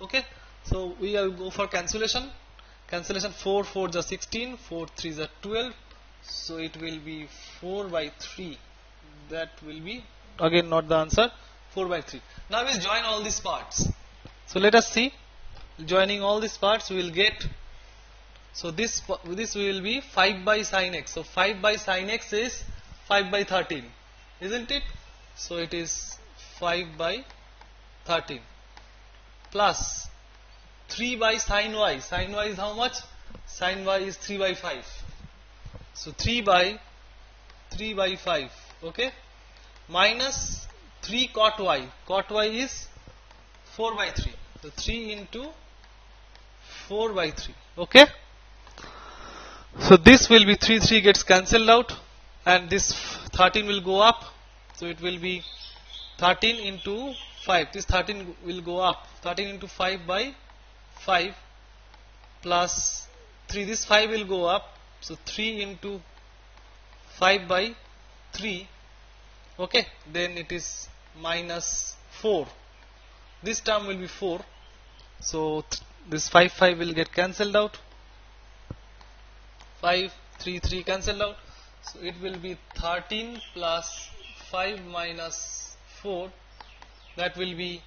Okay. So we will go for cancellation. Cancellation, 4 4s are 16, 4 3s are 12. So it will be 4 by 3. That will be again not the answer. 4 by 3. Now we will join all these parts. So let us see. Joining all these parts we will get. So this will be 5 by sin x. So 5 by sin x is 5 by 13. Isn't it? So it is 5 by 13. Plus 3 by sin y. Sin y is how much? Sin y is 3 by 5. So 3 by 5. Okay. Minus 3 cot y. Cot y is 4 by 3. So 3 into 4 by 3. Okay. So this will be 3 gets cancelled out. and this 13 will go up, so it will be 13 into 5. This 13 will go up, 13 into 5 by 5 plus 3. This 5 will go up, so 3 into 5 by 3. Okay, then it is minus 4. This term will be 4. So this 5 will get cancelled out. 5, 3, 3 cancelled out. So it will be 13 plus 5 minus 4. That will be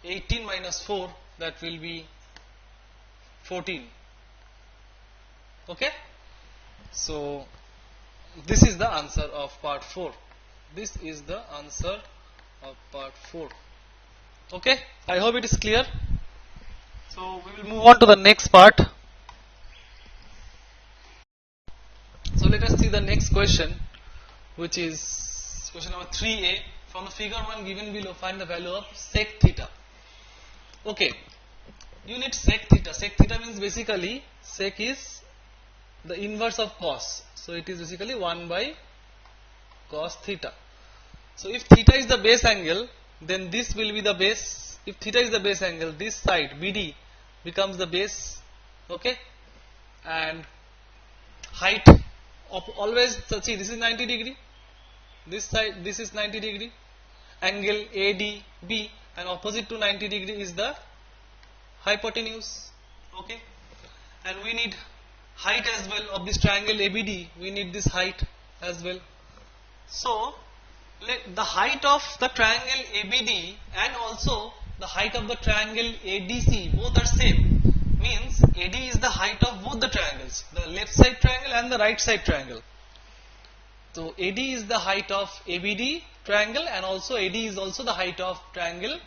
18 minus 4. That will be 14. Okay. So this is the answer of part 4. This is the answer of part 4. Okay, I hope it is clear. So we will move on to the next part. So let us see the next question, which is question number 3a. From the figure 1 given below, find the value of sec theta. Okay, you need sec theta. Sec theta means basically sec is the inverse of cos. So it is basically 1 by cos theta. So if theta is the base angle, then this will be the base. If theta is the base angle, this side BD becomes the base. Okay, and height of always, so see, this is 90 degree. This side, this is 90 degree. Angle ADB, and opposite to 90 degree is the hypotenuse. Okay, and we need height as well of this triangle ABD. We need this height as well. So the height of the triangle ABD and also the height of the triangle ADC both are same. Means AD is the height of both the triangles, the left side triangle and the right side triangle. So AD is the height of ABD triangle, and also AD is also the height of triangle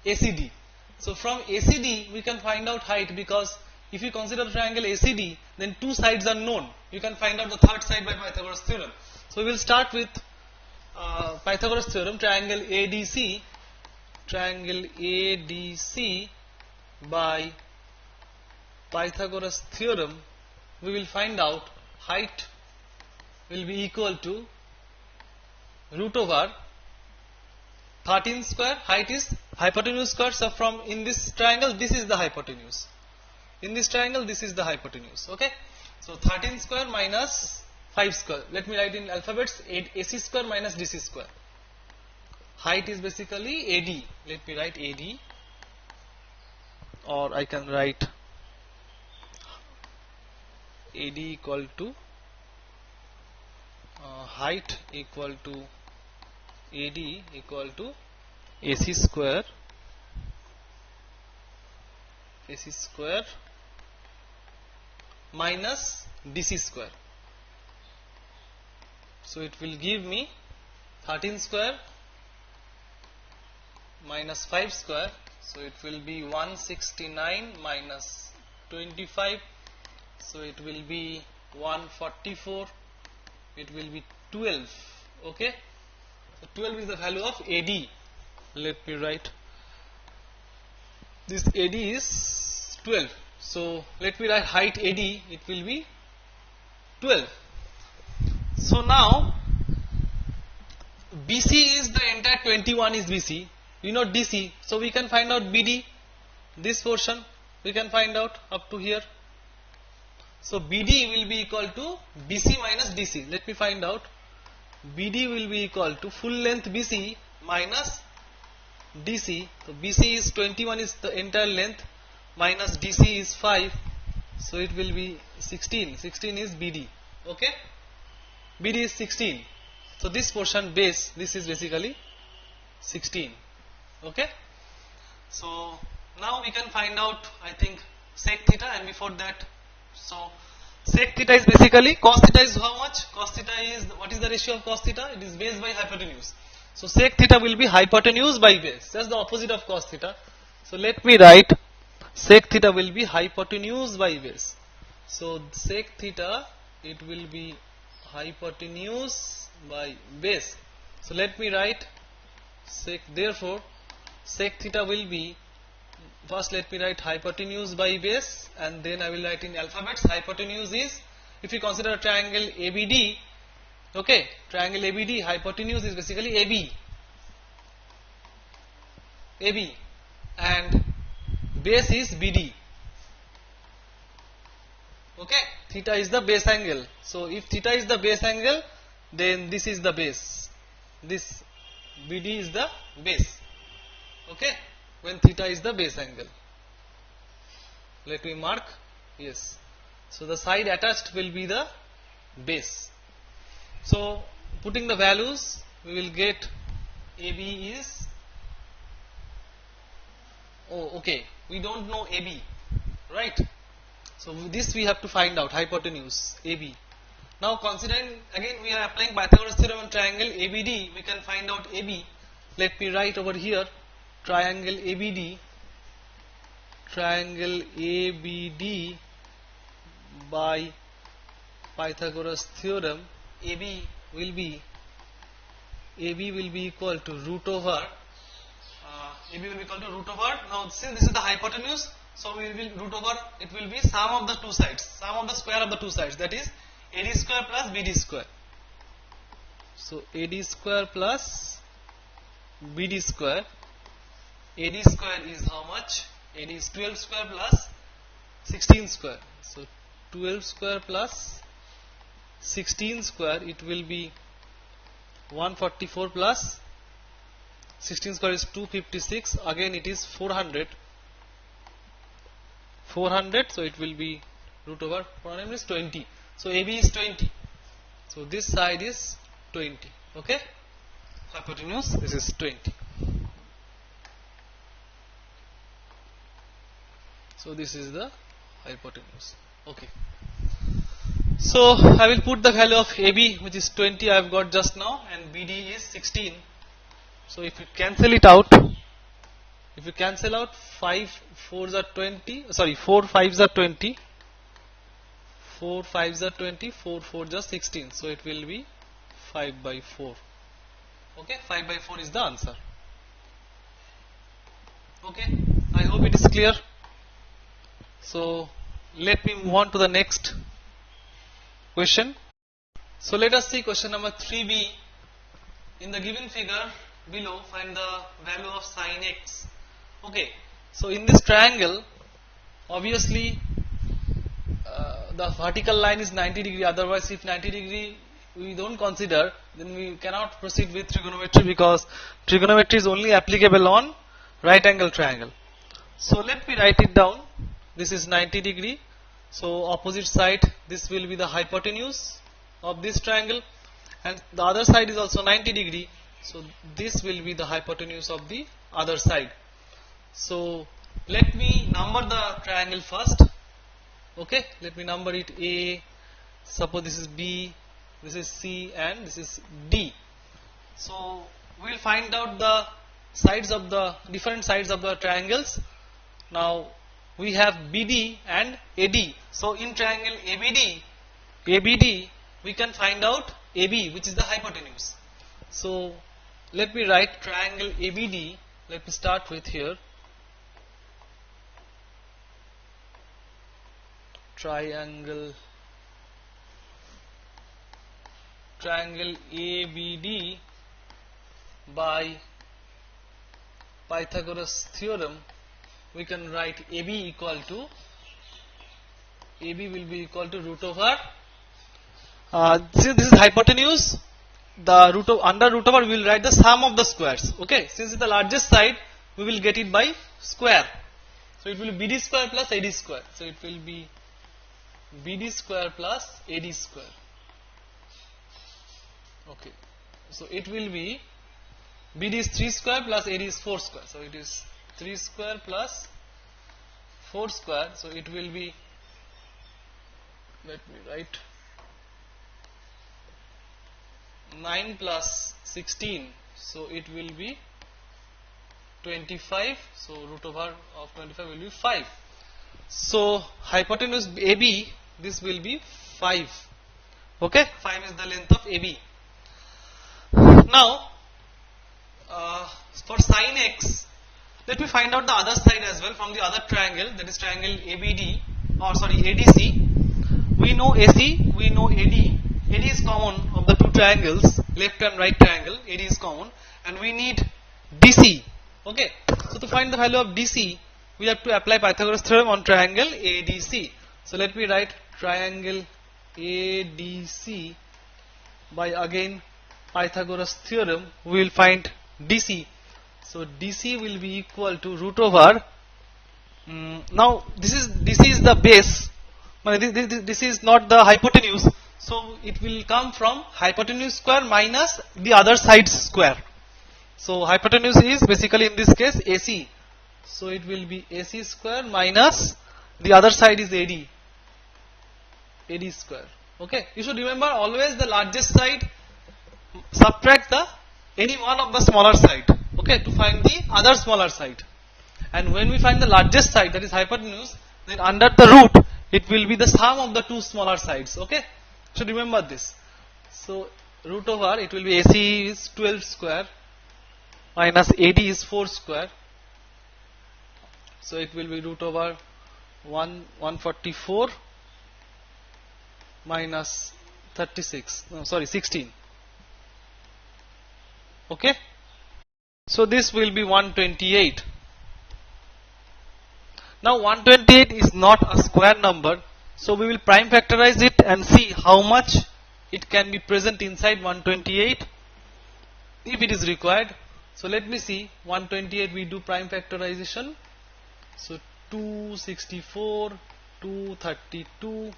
ACD. So from ACD we can find out height, because if you consider the triangle ACD, then two sides are known. You can find out the third side by Pythagoras theorem. So we will start with Pythagoras theorem, triangle ADC by Pythagoras theorem. We will find out height will be equal to root over 13 square. Height is hypotenuse square. So from in this triangle, this is the hypotenuse. In this triangle, this is the hypotenuse. Okay. So 13 square minus 5 square. Let me write in alphabets. AC square minus DC square. Height is basically AD. Let me write AD, or I can write AD equal to height equal to AD equal to AC square minus DC square. So it will give me 13 square minus 5 square. So it will be 169 minus 25. So it will be 144. It will be 12. Okay. So 12 is the value of AD. Let me write. This AD is 12. So let me write height AD. It will be 12. So now BC is the entire 21 is BC. You know DC. So we can find out BD. This portion we can find out up to here. So BD will be equal to BC minus DC. Let me find out. BD will be equal to full length BC minus DC. So BC is 21 is the entire length, minus DC is 5. So it will be 16. 16 is BD. Okay. BD is 16. So this portion base, this is basically 16. Okay. So now we can find out, I think, sec theta, and before that, so sec theta is basically, cos theta is how much? Cos theta is, what is the ratio of cos theta? It is base by hypotenuse. So sec theta will be hypotenuse by base. That's the opposite of cos theta. So let me write sec theta will be hypotenuse by base. So sec theta, it will be hypotenuse by base. So let me write sec, therefore sec theta will be, first let me write hypotenuse by base, and then I will write in alphabets. Hypotenuse is, if you consider a triangle ABD, Okay, triangle ABD, hypotenuse is basically AB, and base is BD. Okay, theta is the base angle. So if theta is the base angle, then this is the base. This BD is the base. Okay, when theta is the base angle. Let me mark. Yes. So the side attached will be the base. So putting the values, we will get AB is, okay, we don't know AB, right? So this we have to find out, hypotenuse AB. Now considering, again we are applying Pythagoras theorem on triangle ABD, we can find out AB. Let me write over here, triangle ABD by Pythagoras theorem, AB will be equal to root over, now since this is the hypotenuse, so we will root over, it will be sum of the two sides, sum of the square of the two sides, that is AD square plus BD square. So AD square plus BD square, AD square is how much? AD is 12 square plus 16 square. So 12 square plus 16 square, it will be 144 plus 16 square is 256, again it is 400, so it will be root over 400 is 20. So AB is 20. So this side is 20. Okay, hypotenuse, this is 20. So this is the hypotenuse. Okay. So I will put the value of AB, which is 20 I have got just now, and BD is 16. So if you cancel it out, 5 4s are 20, sorry 4 5s are 20, 4 5s are 20, 4 4s are 16. So it will be 5 by 4. Okay, 5 by 4 is the answer. Okay, I hope it is clear. So let me move on to the next question. So let us see question number 3b. In the given figure below, find the value of sin x. Okay, so in this triangle, obviously the vertical line is 90 degree, otherwise if 90 degree we don't consider, then we cannot proceed with trigonometry, because trigonometry is only applicable on right angle triangle. So let me write it down. This is 90 degree, so opposite side, this will be the hypotenuse of this triangle, and the other side is also 90 degree, so this will be the hypotenuse of the other side. So let me number the triangle first. Okay, let me number it A, suppose this is B, this is C, and this is D. So we will find out the sides of the different sides of the triangles. Now we have BD and AD. So in triangle ABD, we can find out AB, which is the hypotenuse. So let me write triangle ABD. Let me start with here. Triangle ABD by Pythagoras theorem, we can write AB will be equal to root over, since this is hypotenuse, the under root over we will write the sum of the squares. Okay, since it's the largest side, we will get it by square. So it will be BD square plus AD square. So it will be BD square plus AD square. Okay, so it will be BD is 3 square plus AD is 4 square. So it is 3 square plus 4 square. So it will be, let me write, 9 plus 16. So it will be 25. So root over of 25 will be 5. So hypotenuse AB, this will be 5. Okay, 5 is the length of AB. Now for sin x, let me find out the other side as well from the other triangle, that is triangle ABD, or sorry ADC. We know AC, we know AD. AD is common of the two triangles, left and right triangle, AD is common, and we need DC. Okay, so to find the value of DC, we have to apply Pythagoras theorem on triangle ADC. So let me write triangle ADC by again Pythagoras theorem. We will find DC. So DC will be equal to root over. Now this is the base. This is not the hypotenuse. So it will come from hypotenuse square minus the other side's square. So hypotenuse is basically in this case AC. So it will be AC square minus the other side is AD. AD square. Okay. You should remember always the largest side subtract the any one of the smaller side. Okay. To find the other smaller side. And when we find the largest side, that is hypotenuse, then under the root it will be the sum of the two smaller sides. Okay. You should remember this. So root over it will be AC is 12 square minus AD is 4 square. So it will be root over 144 minus 36. No, sorry, 16. Okay. So this will be 128. Now 128 is not a square number. So we will prime factorize it and see how much it can be present inside 128 if it is required. So let me see 128 we do prime factorization. So 264, 232,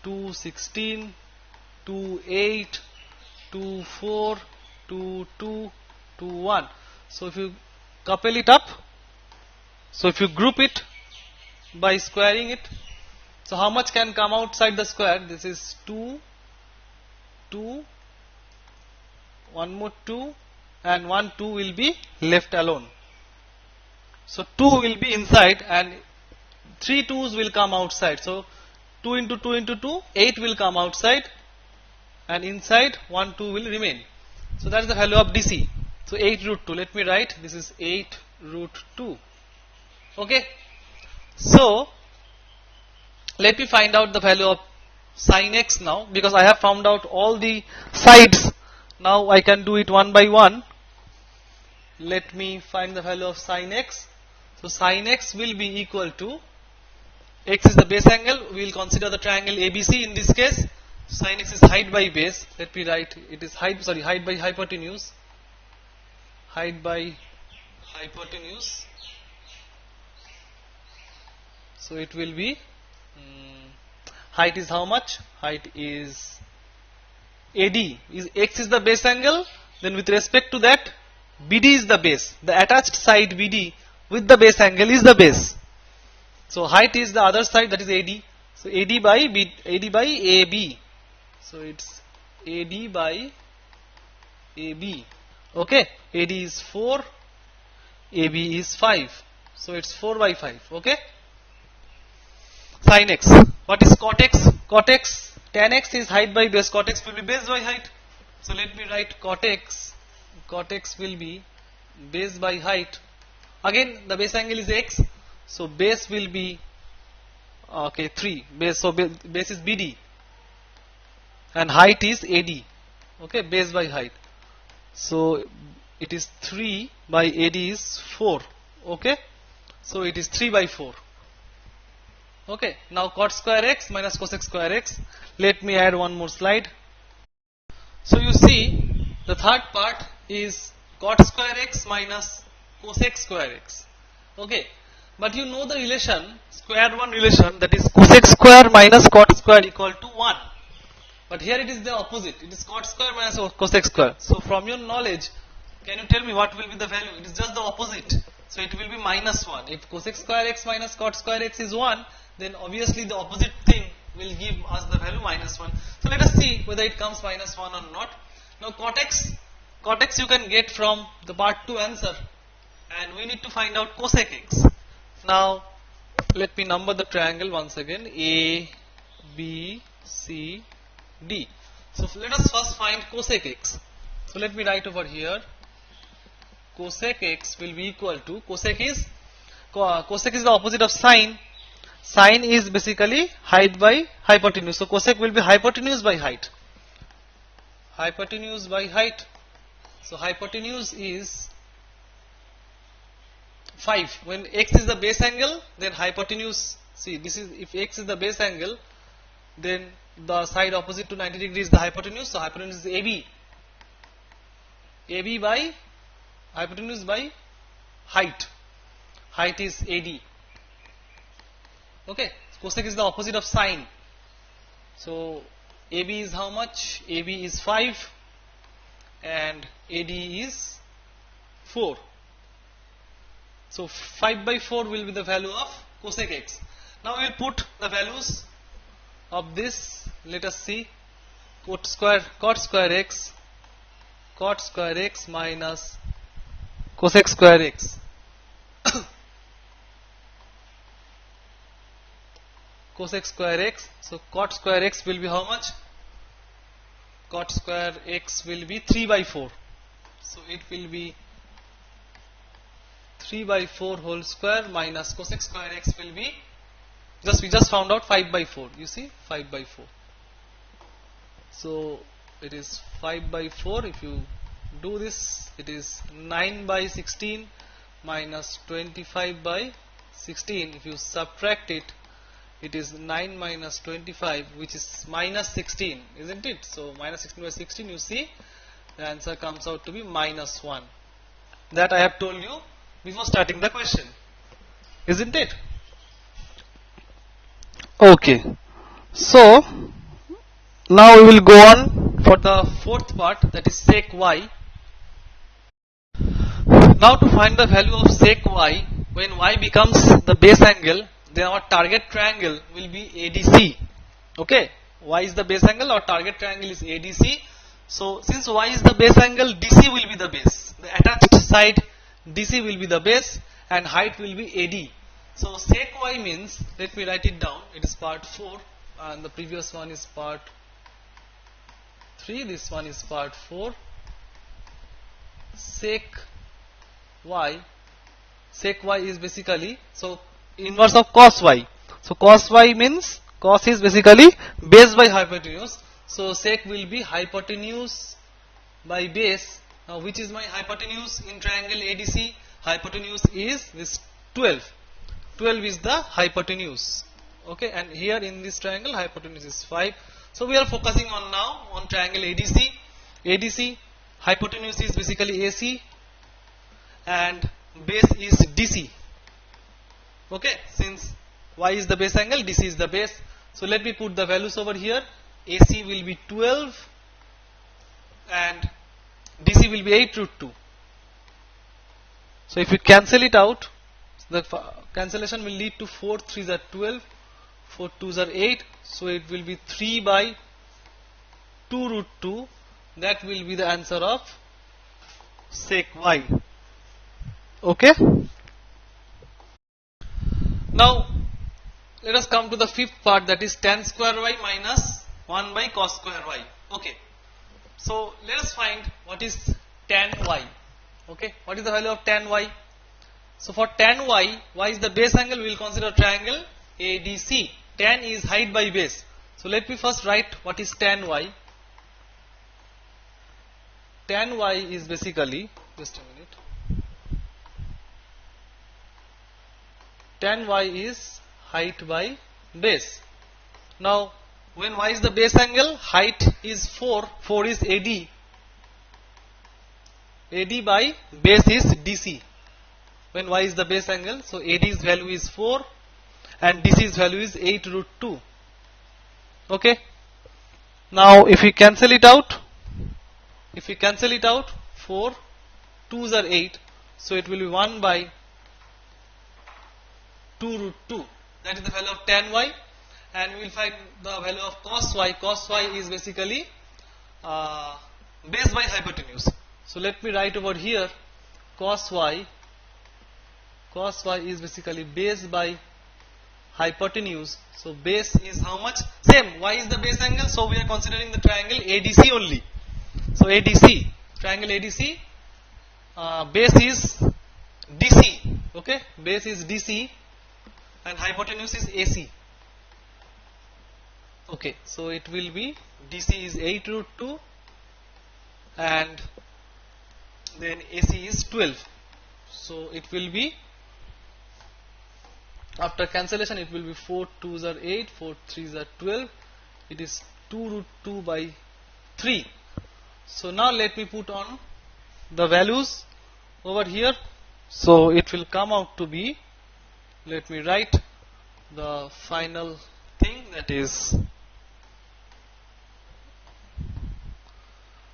216, 28, 24, 22, 21. So if you couple it up, so if you group it by squaring it, so how much can come outside the square? This is 2, 2, one more 2 and 1 2 will be left alone. So 2 will be inside and 3 2's will come outside. So 2 into 2 into 2, 8 will come outside and inside 1 2 will remain. So that is the value of DC. So 8 root 2. Let me write this is 8 root 2. Okay. So let me find out the value of sin x now, because I have found out all the sides. Now I can do it one by one. Let me find the value of sin x. So sin x will be equal to, x is the base angle, we will consider the triangle ABC in this case. Sin x is height by base. Let me write it is height by hypotenuse. Height by hypotenuse. So it will be height is how much? Height is AD. Is x is the base angle, then with respect to that BD is the base. The attached side BD with the base angle is the base. So height is the other side, that is AD. So AD by AB. So it's AD by AB. Okay. AD is 4. AB is 5. So it's 4 by 5. Okay. Sin x. What is cot x? Cot x, tan x is height by base. Cot x will be base by height. So let me write cot x. Cot x will be base by height. Again the base angle is x. So base will be 3. Base, so base is BD. And height is AD. Okay, base by height. So it is 3 by AD is 4. Okay. So it is 3 by 4. Okay. Now cot square x minus cosec square x. Let me add one more slide. So you see the third part is cot square x minus cosec square x. Okay. But you know the relation, square 1 relation, that is cosec square minus cot square equal to 1. But here it is the opposite. It is cot square minus cosec square. So from your knowledge, can you tell me what will be the value? It is just the opposite. So it will be minus 1. If cosec square x minus cot square x is 1, then obviously the opposite thing will give us the value minus 1. So let us see whether it comes minus 1 or not. Now cot x you can get from the part 2 answer. And we need to find out cosec x. Now let me number the triangle once again. A, B, C, D. So let us first find cosec x. So let me write over here. Cosec x will be equal to, cosec is the opposite of sine. Sine is basically height by hypotenuse. So cosec will be hypotenuse by height. hypotenuse by height. So hypotenuse is 5. When x is the base angle, then hypotenuse, see this is, if x is the base angle, then the side opposite to 90 degree is the hypotenuse. So hypotenuse is AB. AB by hypotenuse by height. Height is AD. Okay. Cosec is the opposite of sine. So AB is how much? AB is 5 and AD is 4. So 5 by 4 will be the value of cosec x. Now we will put the values of this. Let us see. Cot square x minus cosec square x. Cosec square x. So cot square x will be how much? Cot square x will be 3 by 4. So it will be 3 by 4 whole square minus cosec square x will be, we just found out 5 by 4. You see, 5 by 4. So it is 5 by 4. If you do this, it is 9 by 16 minus 25 by 16. If you subtract it, it is 9 minus 25, which is minus 16, isn't it? So minus 16 by 16, you see, the answer comes out to be minus 1. That I have told you before starting the question, isn't it? Okay. So now we will go on for the fourth part, that is sec y. Now to find the value of sec y, when y becomes the base angle, then our target triangle will be ADC. Okay, y is the base angle, our target triangle is ADC. So since y is the base angle, DC will be the base. The attached side DC will be the base and height will be AD. So sec y means, let me write it down, it is part 4 and the previous one is part 3, this one is part 4. Sec y is basically, so inverse of cos y. So cos y means, cos is basically base by hypotenuse. So sec will be hypotenuse by base. Now which is my hypotenuse in triangle ADC? Hypotenuse is this 12. 12 is the hypotenuse. Okay, and here in this triangle hypotenuse is 5. So we are focusing on now on triangle ADC. ADC, hypotenuse is basically AC and base is DC. Okay, since y is the base angle, DC is the base. So let me put the values over here. AC will be 12 and DC will be 8 root 2. So if you cancel it out, the cancellation will lead to 4 3s are 12, 4 2s are 8. So it will be 3 by 2 root 2. That will be the answer of sec y. Okay. Now let us come to the fifth part, that is tan square y minus 1 by cos square y. Okay. So let us find what is tan y. Okay. What is the value of tan y? So for tan y, y is the base angle, we will consider triangle ADC. Tan is height by base. So let me first write what is tan y. Tan y is basically, just a minute. Tan y is height by base. Now when y is the base angle, height is 4, 4 is AD. AD by base is DC. When y is the base angle, so AD's value is 4 and DC's value is 8 root 2. Okay. Now if we cancel it out, 4 2s are 8, so it will be 1 by 2 root 2. That is the value of tan y. And we will find the value of cos y. Cos y is basically base by hypotenuse. So let me write over here cos y. Cos y is basically base by hypotenuse. So base is how much? Same, y is the base angle, so we are considering the triangle ADC only. So ADC, triangle ADC, base is DC. Okay, base is DC and hypotenuse is AC. Okay, so it will be DC is 8 root 2 and then AC is 12. So it will be, after cancellation, it will be 4 2s are 8, 4 3s are 12. It is 2 root 2 by 3. So now let me put on the values over here. So it will come out to be, let me write the final thing, that is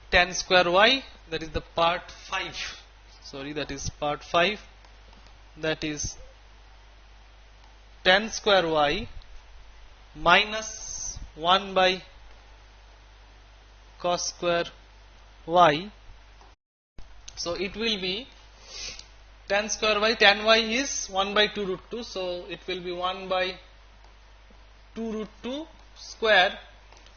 tan square y, that is the part 5, sorry, that is part 5, that is tan square y minus 1 by cos square y. So it will be tan square y, tan y is 1 by 2 root 2, so it will be 1 by 2 root 2 square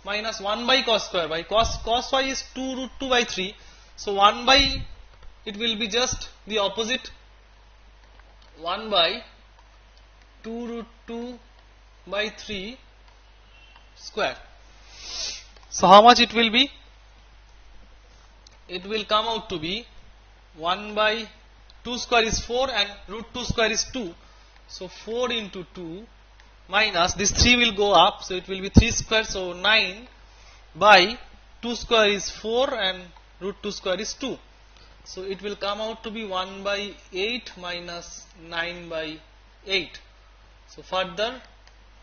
minus 1 by cos square y. Cos y is 2 root 2 by 3, so 1 by, it will be just the opposite, 1 by 2 root 2 by 3 square. So how much it will be? It will come out to be 1 by 2 square is 4 and root 2 square is 2. So 4 into 2 minus this 3 will go up, so it will be 3 square. So 9 by 2 square is 4 and root 2 square is 2. So it will come out to be 1 by 8 minus 9 by 8. So further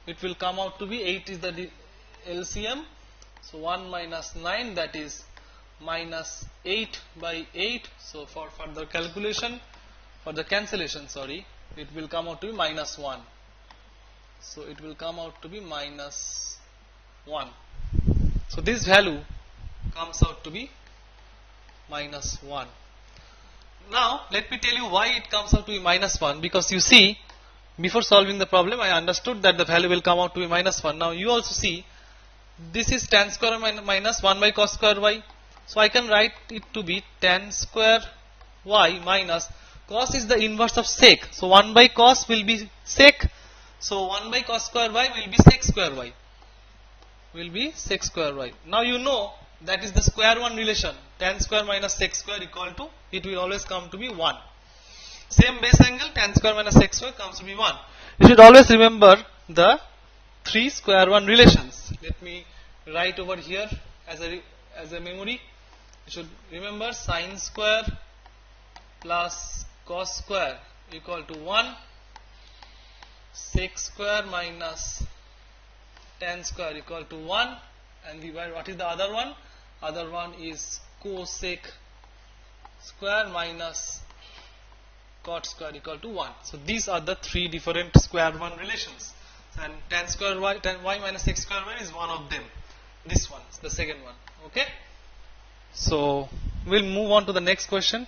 it will come out to be 8 is the LCM. So 1 minus 9, that is minus 8 by 8. So for further calculation, for the cancellation, sorry, it will come out to be minus 1. So it will come out to be minus 1. So this value comes out to be minus 1. Now let me tell you why it comes out to be minus 1, because you see, before solving the problem I understood that the value will come out to be minus 1. Now you also see, this is tan square minus 1 by cos square y. So I can write it to be tan square y minus, cos is the inverse of sec. So 1 by cos will be sec. So 1 by cos square y will be sec square y. Will be sec square y. Now you know that is the square one relation. Tan square minus sec square equal to, it will always come to be 1. Same base angle, tan square minus sec square comes to be 1. You should always remember the 3 square one relations. Let me write over here as a memory. You should remember sin square plus cos square equal to 1, sec square minus tan square equal to 1, and what is the other one? Other one is cosec square minus cot square equal to 1. So these are the 3 different square one relations, and tan square y, tan y minus sec square y is one of them. This one is the second one. Okay. So we'll move on to the next question.